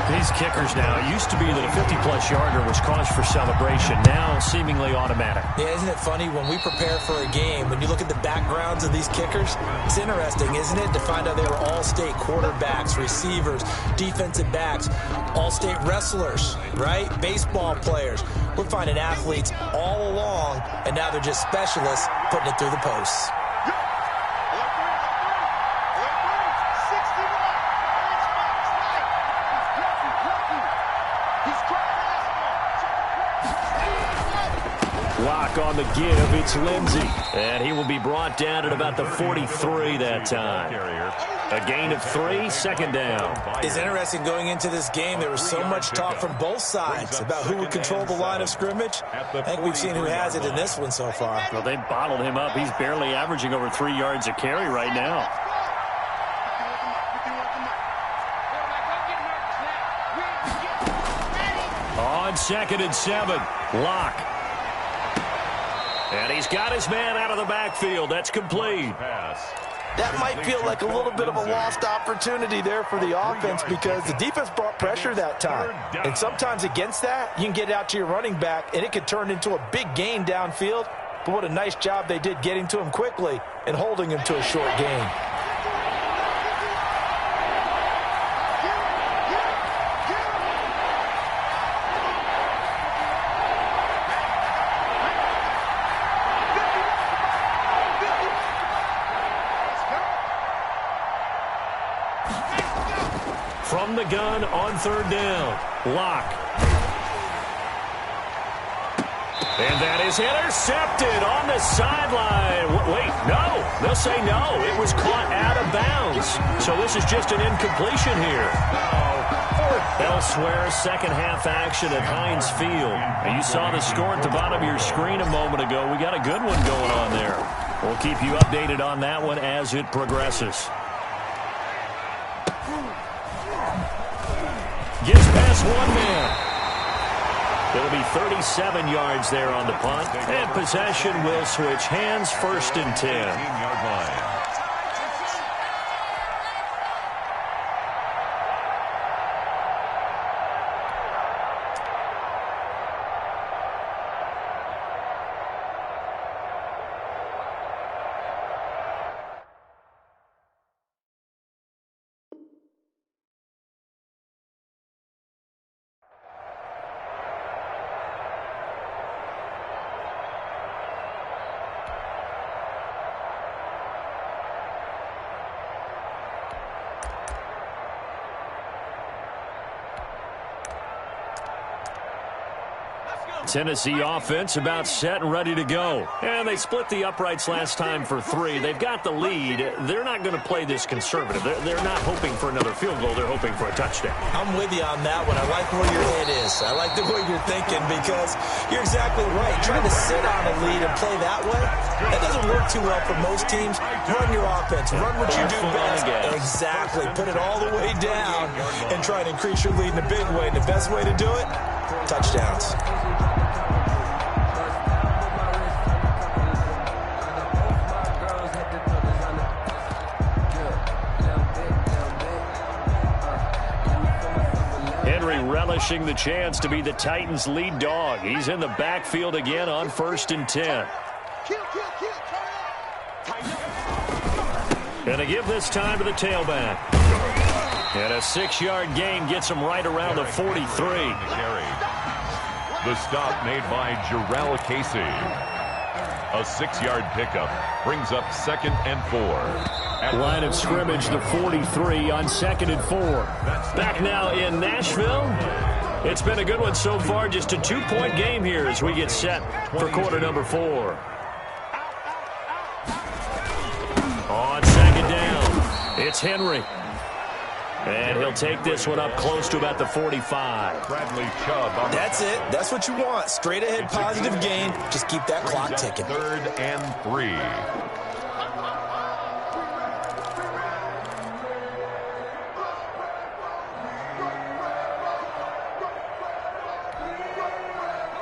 These kickers now, it used to be that a 50-plus yarder was cause for celebration. Now, seemingly automatic. Yeah, isn't it funny when we prepare for a game, when you look at the backgrounds of these kickers, it's interesting, isn't it, to find out they were all-state quarterbacks, receivers, defensive backs, all-state wrestlers, right? Baseball players. We're finding athletes all along, and now they're just specialists putting it through the posts. Block on the give. It's Lindsey. And he will be brought down at about the 43 that time. A gain of 3, 2nd down. It's interesting going into this game. There was so much talk from both sides about who would control the line of scrimmage. I think we've seen who has it in this one so far. Well, they bottled him up. He's barely averaging over 3 yards a carry right now. On 2nd and 7. Lock. And he's got his man out of the backfield. That's complete. That might feel like a little bit of a lost opportunity there for the offense because the defense brought pressure that time. And sometimes against that, you can get out to your running back, and it could turn into a big gain downfield. But what a nice job they did getting to him quickly and holding him to a short gain. From the gun on 3rd down. Lock. And that is intercepted on the sideline. Wait, no. They'll say no. It was caught out of bounds. So this is just an incompletion here. Elsewhere, second half action at Heinz Field. And you saw the score at the bottom of your screen a moment ago. We got a good one going on there. We'll keep you updated on that one as it progresses. Gets past one man. It'll be 37 yards there on the punt. And possession will switch hands, 1st and 10. 18-yard line. Tennessee offense about set and ready to go. And they split the uprights last time for 3. They've got the lead. They're not going to play this conservative. They're not hoping for another field goal. They're hoping for a touchdown. I'm with you on that one. I like where your head is. I like the way you're thinking because you're exactly right. Trying to sit on a lead and play that way, that doesn't work too well for most teams. Run your offense. Run what you do best. Exactly. Put it all the way down and try to increase your lead in a big way. And the best way to do it, touchdowns. Relishing the chance to be the Titans' lead dog. He's in the backfield again on 1st and 10. And they give this time to the tailback. And a 6-yard gain gets him right around the 43. The stop made by Jarrell Casey. A 6-yard pickup brings up 2nd and 4. Line of scrimmage, the 43 on 2nd and 4. Back now in Nashville. It's been a good one so far. Just a 2-point game here as we get set for quarter number 4. On 2nd down, it's Henry. And he'll take this one up close to about the 45. Bradley Chubb. That's it. That's what you want. Straight ahead positive gain. Just keep that clock ticking. 3rd and 3.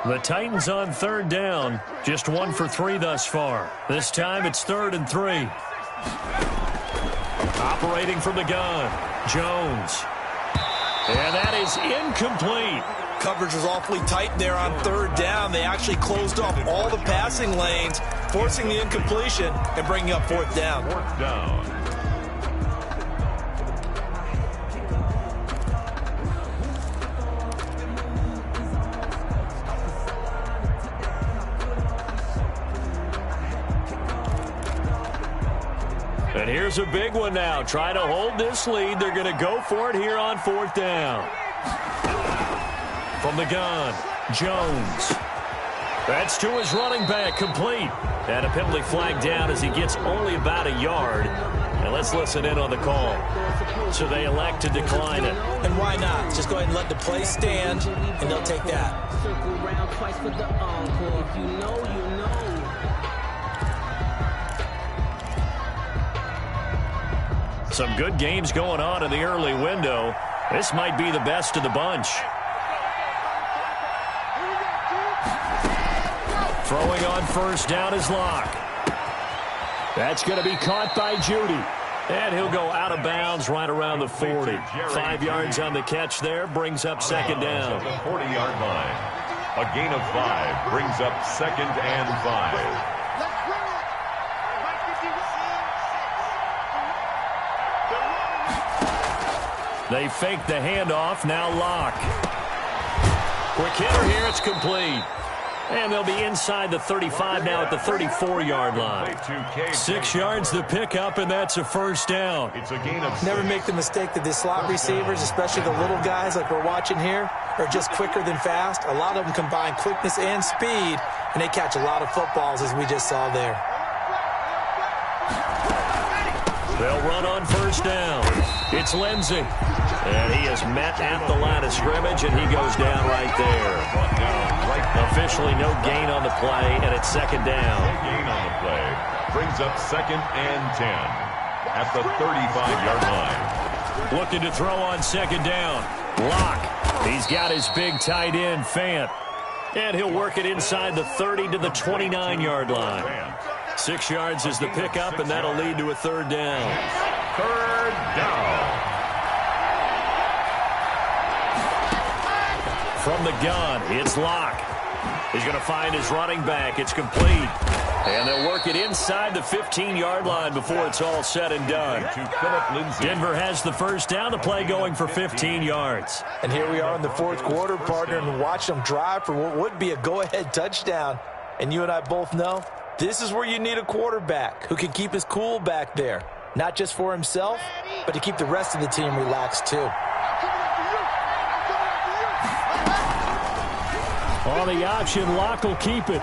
The Titans on 3rd down. Just 1 for 3 thus far. This time it's 3rd and 3. Operating from the gun, Jones. And that is incomplete. Coverage was awfully tight there on 3rd down. They actually closed off all the passing lanes, forcing the incompletion and bringing up 4th down. 4th down. And here's a big one now. Try to hold this lead. They're going to go for it here on 4th down. From the gun, Jones. That's to his running back, complete. And a penalty flag down as he gets only about a yard. And let's listen in on the call. So they elect to decline it. And why not? Just go ahead and let the play stand, and they'll take that. Circle round twice for the encore. If you know, you know. Some good games going on in the early window. This might be the best of the bunch. Throwing on 1st down is Locke. That's going to be caught by Judy. And he'll go out of bounds right around the 40. 5 yards on the catch there, brings up 2nd down. The 40-yard line. A gain of 5 brings up 2nd and 5. They fake the handoff, now Locke. Quick hitter here, it's complete. And they'll be inside the 35 now at the 34-yard line. 6 yards the pickup, and that's a 1st down. It's a gain of 6. Never make the mistake that the slot receivers, especially the little guys like we're watching here, are just quicker than fast. A lot of them combine quickness and speed, and they catch a lot of footballs as we just saw there. They'll run on first down. It's Lindsey. And he is met at the line of scrimmage, and he goes down right there. Officially no gain on the play, and it's second down. No gain on the play. Brings up 2nd and 10 at the 35-yard line. Looking to throw on second down. Locke. He's got his big tight end, Fant. And he'll work it inside the 30 to the 29-yard line. 6 yards is the pickup, and that'll lead to a third down. Third down. From the gun, it's Locke. He's going to find his running back. It's complete. And they'll work it inside the 15-yard line before it's all said and done. Denver has the first down. The play going for 15 yards. And here we are in the fourth quarter, partner, and watch them drive for what would be a go-ahead touchdown. And you and I both know this is where you need a quarterback who can keep his cool back there. Not just for himself, but to keep the rest of the team relaxed too. On the option, Locke will keep it.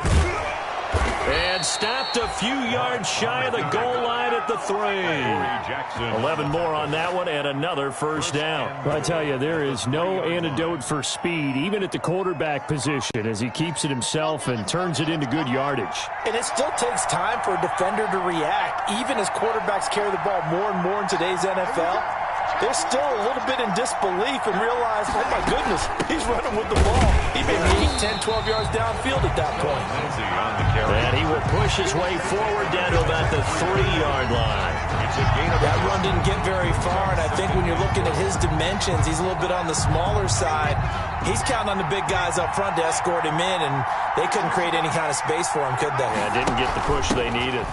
And stopped a few yards shy of the goal line at the 3. 11 more on that one, and another first down. Well, I tell you, there is no antidote for speed, even at the quarterback position, as he keeps it himself and turns it into good yardage. And it still takes time for a defender to react, even as quarterbacks carry the ball more and more in today's NFL. They're still a little bit in disbelief and realize, oh my goodness, he's running with the ball. He may be 8, 10, 12 yards downfield at that point. And he will push his way forward down to about the 3-yard line. That run didn't get very far, and I think when you're looking at his dimensions, he's a little bit on the smaller side. He's counting on the big guys up front to escort him in, and they couldn't create any kind of space for him, could they? Yeah, didn't get the push they needed.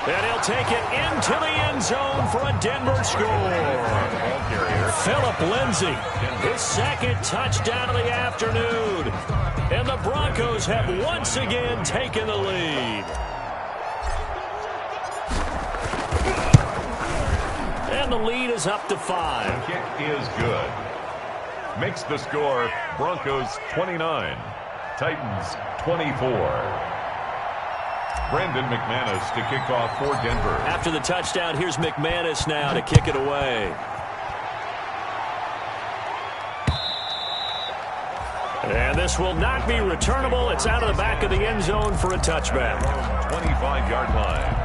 And he'll take it into the end zone for a Denver score. Phillip Lindsay, his second touchdown of the afternoon. And the Broncos have once again taken the lead. And the lead is up to 5. Kick is good. Makes the score Broncos 29, Titans 24. Brandon McManus to kick off for Denver. After the touchdown, here's McManus now to kick it away. And this will not be returnable. It's out of the back of the end zone for a touchback. 25-yard line.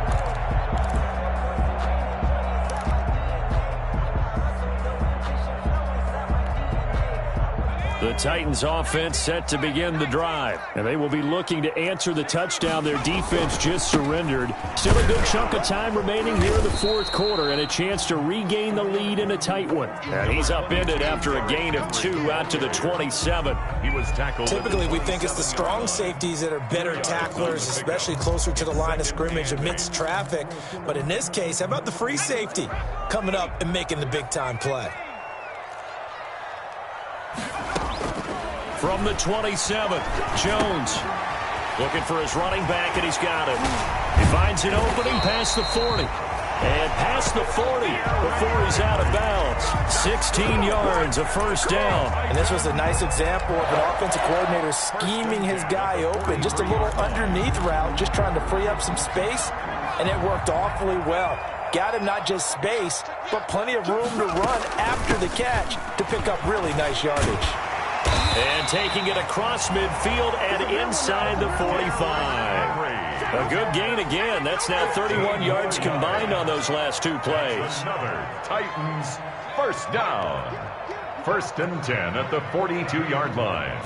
The Titans offense set to begin the drive. And they will be looking to answer the touchdown their defense just surrendered. Still a good chunk of time remaining here in the fourth quarter and a chance to regain the lead in a tight one. And he's upended after a gain of 2 out to the 27. He was tackled. Typically, we think it's the strong safeties that are better tacklers, especially closer to the line of scrimmage amidst traffic. But in this case, how about the free safety coming up and making the big-time play? From the 27, Jones looking for his running back, and he's got it. He finds an opening past the 40. And past the 40 before he's out of bounds. 16 yards, a first down. And this was a nice example of an offensive coordinator scheming his guy open. Just a little underneath route, just trying to free up some space, and it worked awfully well. Got him not just space, but plenty of room to run after the catch to pick up really nice yardage. And taking it across midfield and inside the 45. A good gain again. That's now 31 yards combined on those last 2 plays. Another Titans first down. 1st and 10 at the 42-yard line.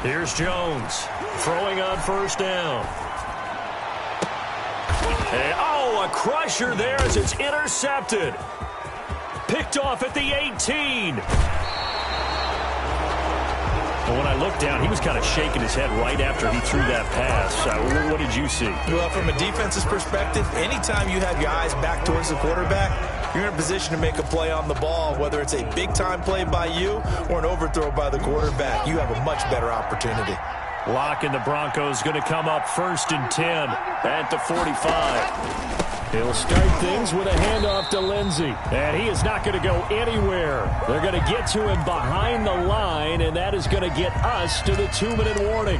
Here's Jones throwing on first down. And, oh, a crusher there as it's intercepted. Picked off at the 18. When I looked down, he was kind of shaking his head right after he threw that pass. What did you see? Well, from a defense's perspective, anytime you have your eyes back towards the quarterback, you're in a position to make a play on the ball, whether it's a big-time play by you or an overthrow by the quarterback. You have a much better opportunity. Locke and the Broncos going to come up 1st and 10 at the 45. He'll start things with a handoff to Lindsey. And he is not going to go anywhere. They're going to get to him behind the line, and that is going to get us to the 2-minute warning.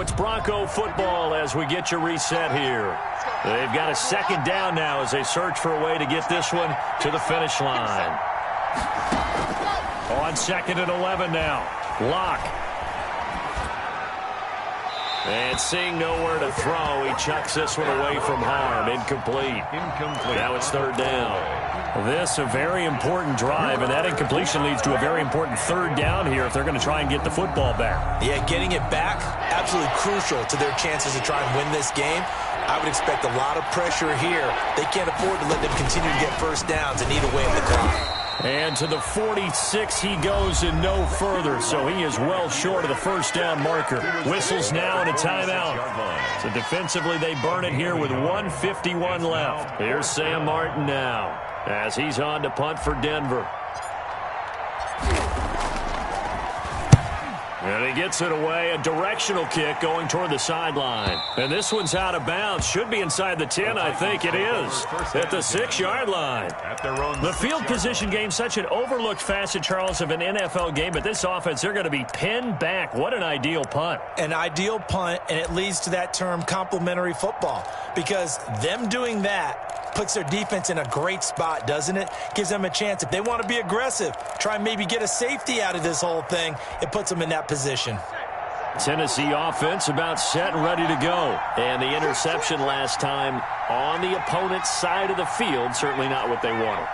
it's Bronco football as we get you reset here. They've got a second down now as they search for a way to get this one to the finish line. On 2nd and 11 now. Locke. And seeing nowhere to throw, he chucks this one away from harm. Incomplete. Now it's 3rd down. This a very important drive, and that incompletion leads to a very important 3rd down here if they're going to try and get the football back. Yeah, getting it back, absolutely crucial to their chances to try and win this game. I would expect a lot of pressure here. They can't afford to let them continue to get first downs and eat away at the clock. And to the 46 he goes and no further, so he is well short of the first down marker. Whistles now and a timeout. So defensively they burn it here with 1:51 left. Here's Sam Martin now as he's on to punt for Denver. And he gets it away, a directional kick going toward the sideline. And this one's out of bounds. Should be inside the 10, I think it is, at the 6-yard line. The field position game, such an overlooked facet, Charles, of an NFL game. But this offense, they're going to be pinned back. What an ideal punt. An ideal punt, and it leads to that term complementary football. Because them doing that puts their defense in a great spot, doesn't it? Gives them a chance. If they want to be aggressive, try and maybe get a safety out of this whole thing, it puts them in that position. Tennessee offense about set and ready to go. And the interception last time on the opponent's side of the field, certainly not what they wanted.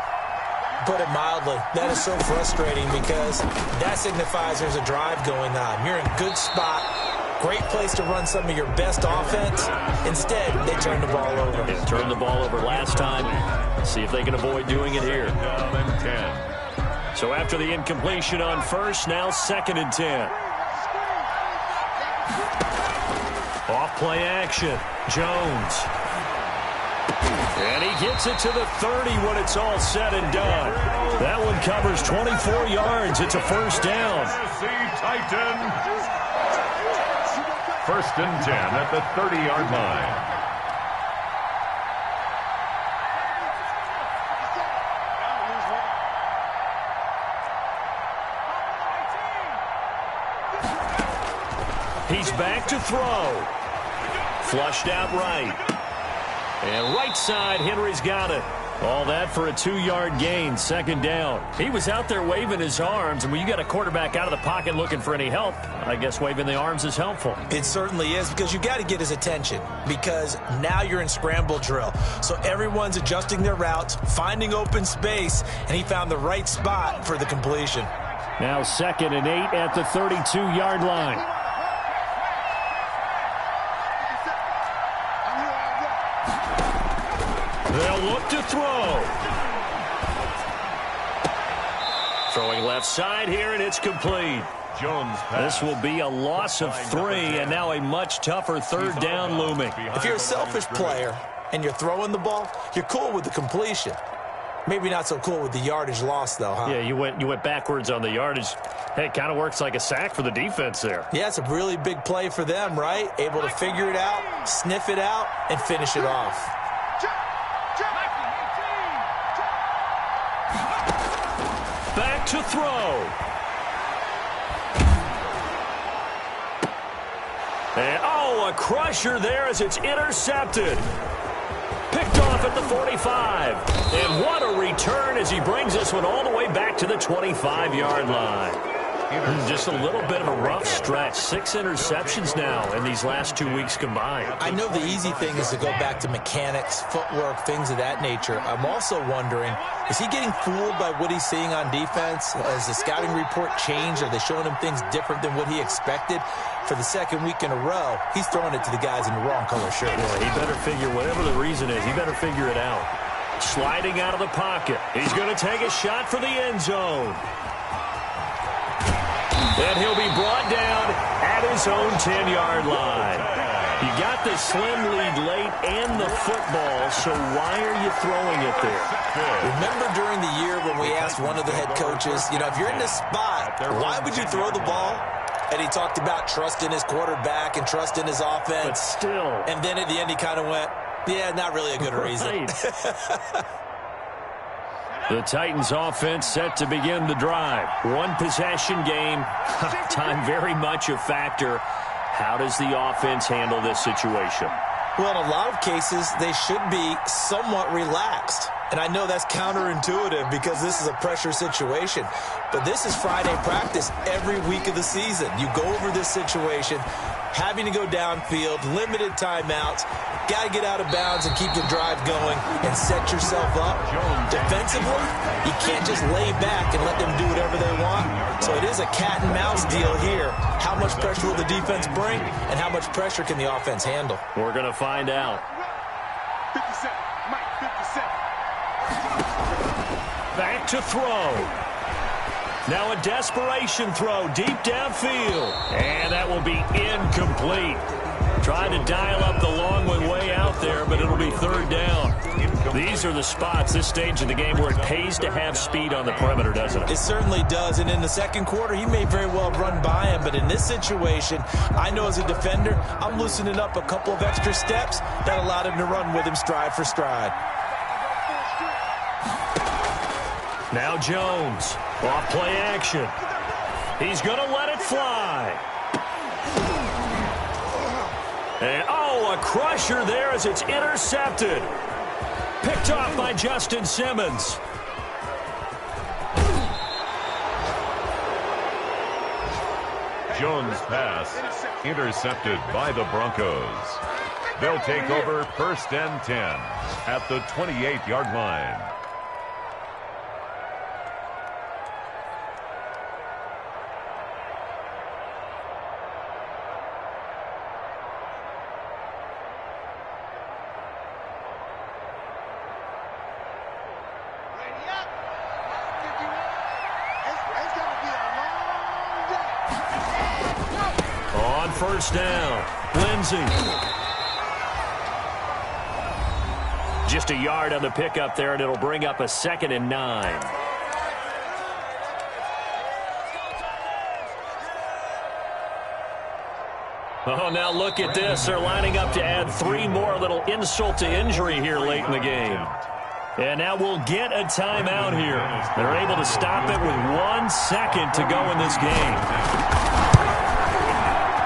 Put it mildly, that is so frustrating because that signifies there's a drive going on. You're in a good spot. Great place to run some of your best offense. Instead, they turn the ball over. They turned the ball over last time. See if they can avoid doing it here. So after the incompletion on first, now 2nd and 10. Off play action. Jones. And he gets it to the 30 when it's all said and done. That one covers 24 yards. It's a first down. Titans. 1st and 10 at the 30-yard line. He's back to throw. Flushed out right. And right side, Henry's got it. All that for a 2-yard gain, 2nd down. He was out there waving his arms, and when you got a quarterback out of the pocket looking for any help, I guess waving the arms is helpful. It certainly is, because you got to get his attention, because now you're in scramble drill. So everyone's adjusting their routes, finding open space, and he found the right spot for the completion. Now 2nd and 8 at the 32-yard line. They'll look to throw. Throwing left side here, and it's complete. Jones. This will be a loss of 3, and now a much tougher 3rd down looming. If you're a selfish player and you're throwing the ball, you're cool with the completion. Maybe not so cool with the yardage loss, though, huh? Yeah, you went backwards on the yardage. Hey, it kind of works like a sack for the defense there. Yeah, it's a really big play for them, right? Able to figure it out, sniff it out, and finish it off. Back to throw. And, a crusher there as it's intercepted. Picked off at the 45. And what a return as he brings this one all the way back to the 25-yard line. Just a little bit of a rough stretch. 6 interceptions now in these last 2 weeks combined. I know the easy thing is to go back to mechanics, footwork, things of that nature. I'm also wondering, is he getting fooled by what he's seeing on defense? Has the scouting report changed? Are they showing him things different than what he expected? For the 2nd week in a row, he's throwing it to the guys in the wrong color shirt. Yeah, he better figure, whatever the reason is, he better figure it out. Sliding out of the pocket. He's going to take a shot for the end zone. And he'll be brought down at his own 10-yard line. You got the slim lead late and the football, so why are you throwing it there? Remember during the year when we asked one of the head coaches, if you're in this spot, why would you throw the ball? And he talked about trust in his quarterback and trust in his offense. But still. And then at the end he kind of went, yeah, not really a good reason. The Titans offense set to begin the drive. One possession game. Time very much a factor. How does the offense handle this situation? Well, in a lot of cases, they should be somewhat relaxed. And I know that's counterintuitive because this is a pressure situation. But this is Friday practice every week of the season. You go over this situation, having to go downfield, limited timeouts, got to get out of bounds and keep the drive going and set yourself up. Defensively, you can't just lay back and let them do whatever they want. So it is a cat and mouse deal here. How much pressure will the defense bring and how much pressure can the offense handle? We're going to find out. 57, Mike, 57. Back to throw. Now a desperation throw deep downfield. And that will be incomplete. Trying to dial up the long one way out there, but it'll be third down. These are the spots, this stage of the game, where it pays to have speed on the perimeter, doesn't it? It certainly does, and in the second quarter, he may very well run by him, but in this situation, I know as a defender, I'm loosening up a couple of extra steps that allowed him to run with him stride for stride. Now Jones, off play action. He's going to let it fly. And, oh, a crusher there as it's intercepted. Picked off by Justin Simmons. Jones' pass intercepted by the Broncos. They'll take over 1st and 10 at the 28-yard line. First down, Lindsey. Just a yard on the pickup there, and it'll bring up a 2nd and 9. Oh, now look at this. They're lining up to add 3 more. A little insult to injury here late in the game. And now we'll get a timeout here. They're able to stop it with 1 second to go in this game.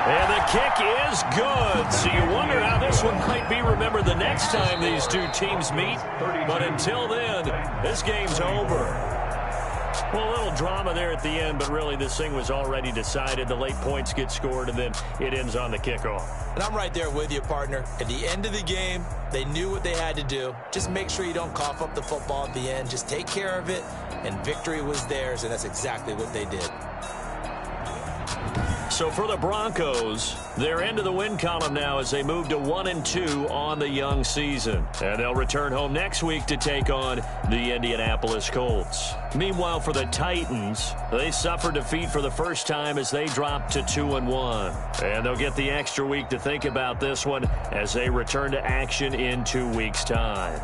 And the kick is good. So you wonder how this one might be remembered the next time these two teams meet. But until then, this game's over. Well, a little drama there at the end, but really this thing was already decided. The late points get scored, and then it ends on the kickoff. And I'm right there with you, partner. At the end of the game, they knew what they had to do. Just make sure you don't cough up the football at the end. Just take care of it, and victory was theirs, and that's exactly what they did. So for the Broncos, they're into the win column now as they move to 1-2 on the young season. And they'll return home next week to take on the Indianapolis Colts. Meanwhile, for the Titans, they suffered defeat for the first time as they dropped to 2-1. And they'll get the extra week to think about this one as they return to action in 2 weeks' time.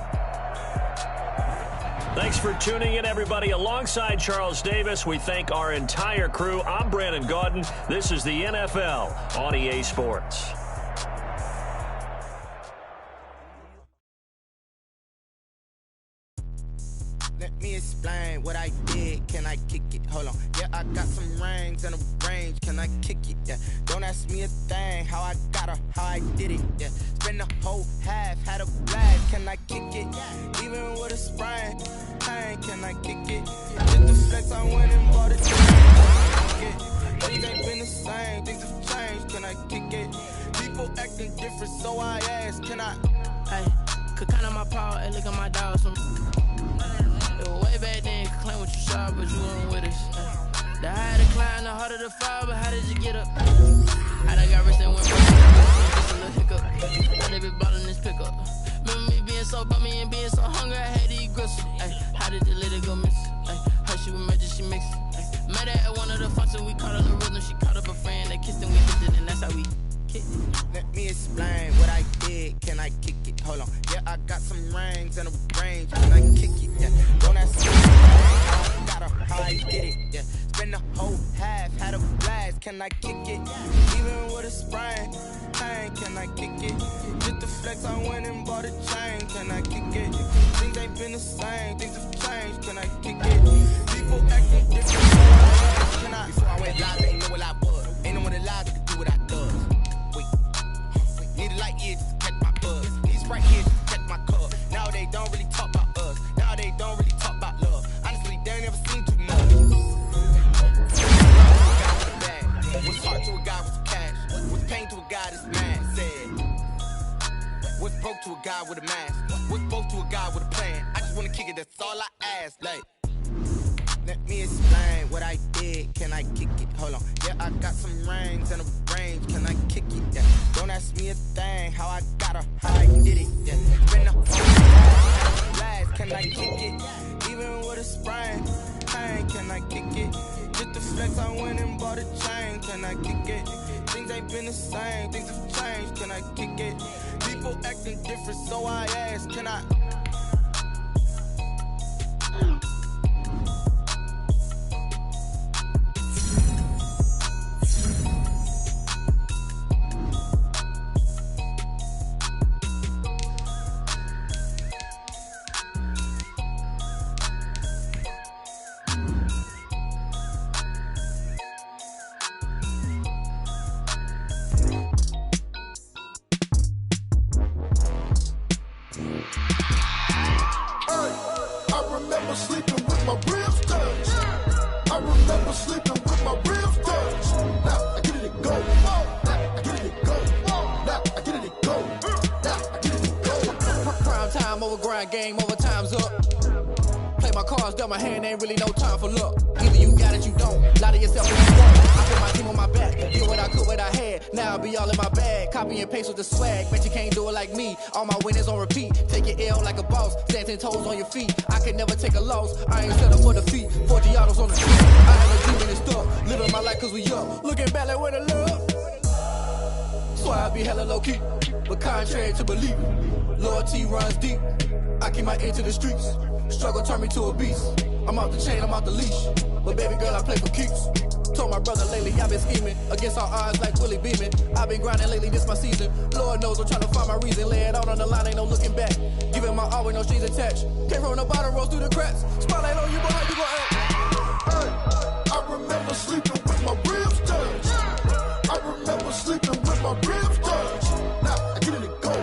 Thanks for tuning in, everybody. Alongside Charles Davis, we thank our entire crew. I'm Brandon Gaudin. This is the NFL on EA Sports. Let me explain what I did. Can I kick it? Hold on. Yeah, I got some rings and a range. Can I kick it? Yeah. Don't ask me a thing. How I got her, how I did it. Yeah. Spend the whole half, had a blast. Can I kick it? Even with a sprain. Hey, can I kick it? Just the flex, I went and bought it. Things ain't been the same. Things have changed. Can I kick it? People acting different, so I ask. Can I? Hey, could count on my power and look at my dogs. Way back then, you could claim what you saw, but you weren't with us. The higher the climb, the harder the fall, but how did you get up? I done got rich and went from just a little hiccup. Now they be ballin' this pickup. Remember me being so bummy and being so hungry, I had to eat gristle. Ay, how did the lady go miss? Ay, how she was magic, she mixed. Met her at one of the functions, we caught her the rhythm. She caught up a friend, they kissed and we kissed it, and that's how we kicked it. Let me explain what I did. Can I kick it? Hold on. Yeah, I got some rings and a range. Can I kick it? Yeah. Don't ask me how I got her, how I did it. Yeah. Spend the whole half, had a blast. Can I kick it? Even with a sprain. Hey, can I kick it? Just the flex, I went and bought a chain. Can I kick it? Things ain't been the same. Things have changed. Can I kick it? People acting different. So I ask, can I? Before I went live, they know what I was. Ain't no one alive that could do what I does. light years just to catch my buzz. These right here just to catch my cup. Now they don't really talk about us. Now they don't really talk about love. Honestly, they ain't never seen too much. What's hard to a guy with cash? What's pain to a guy that's mad? Said. What's broke to a guy with a mask? What's broke to a guy with a plan? I just wanna kick it, that's all I ask. Like, let me explain what I did. Can I kick it? Hold on. Yeah, I got some rings and a range. Can I kick it? Yeah. Don't ask me a thing. How I got her, how I did it. Yeah. Spin the last. Can I kick it? Even with a sprain. Pain. Can I kick it? Just the flex, I went and bought a chain. Can I kick it? Things ain't been the same. Things have changed. Can I kick it? People acting different, so I ask. Can I? Game over, time's up. Play my cards, dealt my hand, ain't really no time for luck. Either you got it, you don't. Lie to yourself if you won't. I put my team on my back, did what I could, what I had. Now I'll be all in my bag. Copy and paste with the swag. Bet you can't do it like me. All my winners on repeat. Take your L like a boss. Stand 10 toes on your feet. I can never take a loss. I ain't set up for defeat. 40 autos on the street. I had a dream and stuff. Living my life cause we up. Looking back like where the love. So I be hella low key. But contrary to belief, loyalty runs deep. I keep my ear to the streets. Struggle turned me to a beast. I'm off the chain, I'm off the leash. But baby girl, I play for keeps. Told my brother lately, I've been scheming against all odds like Willie Beeman. I've been grinding lately, this my season. Lord knows I'm trying to find my reason. Lay it out on the line, ain't no looking back. Giving my all with no strings attached. Came from the bottom, rose through the cracks. Spotlight on you, but how you gon' act? Hey, I remember sleeping with my ribs touched. I remember sleeping with my ribs touched. Now I get it and go.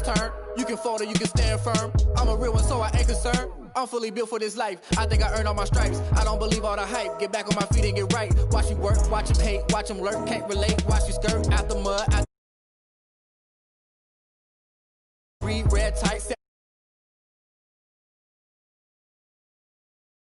Turn. You can fold or you can stand firm. I'm a real one, so I ain't concerned. I'm fully built for this life. I think I earned all my stripes. I don't believe all the hype. Get back on my feet and get right. Watch you work, watch him hate, watch him lurk. Can't relate, watch you skirt out the mud. Read red tight.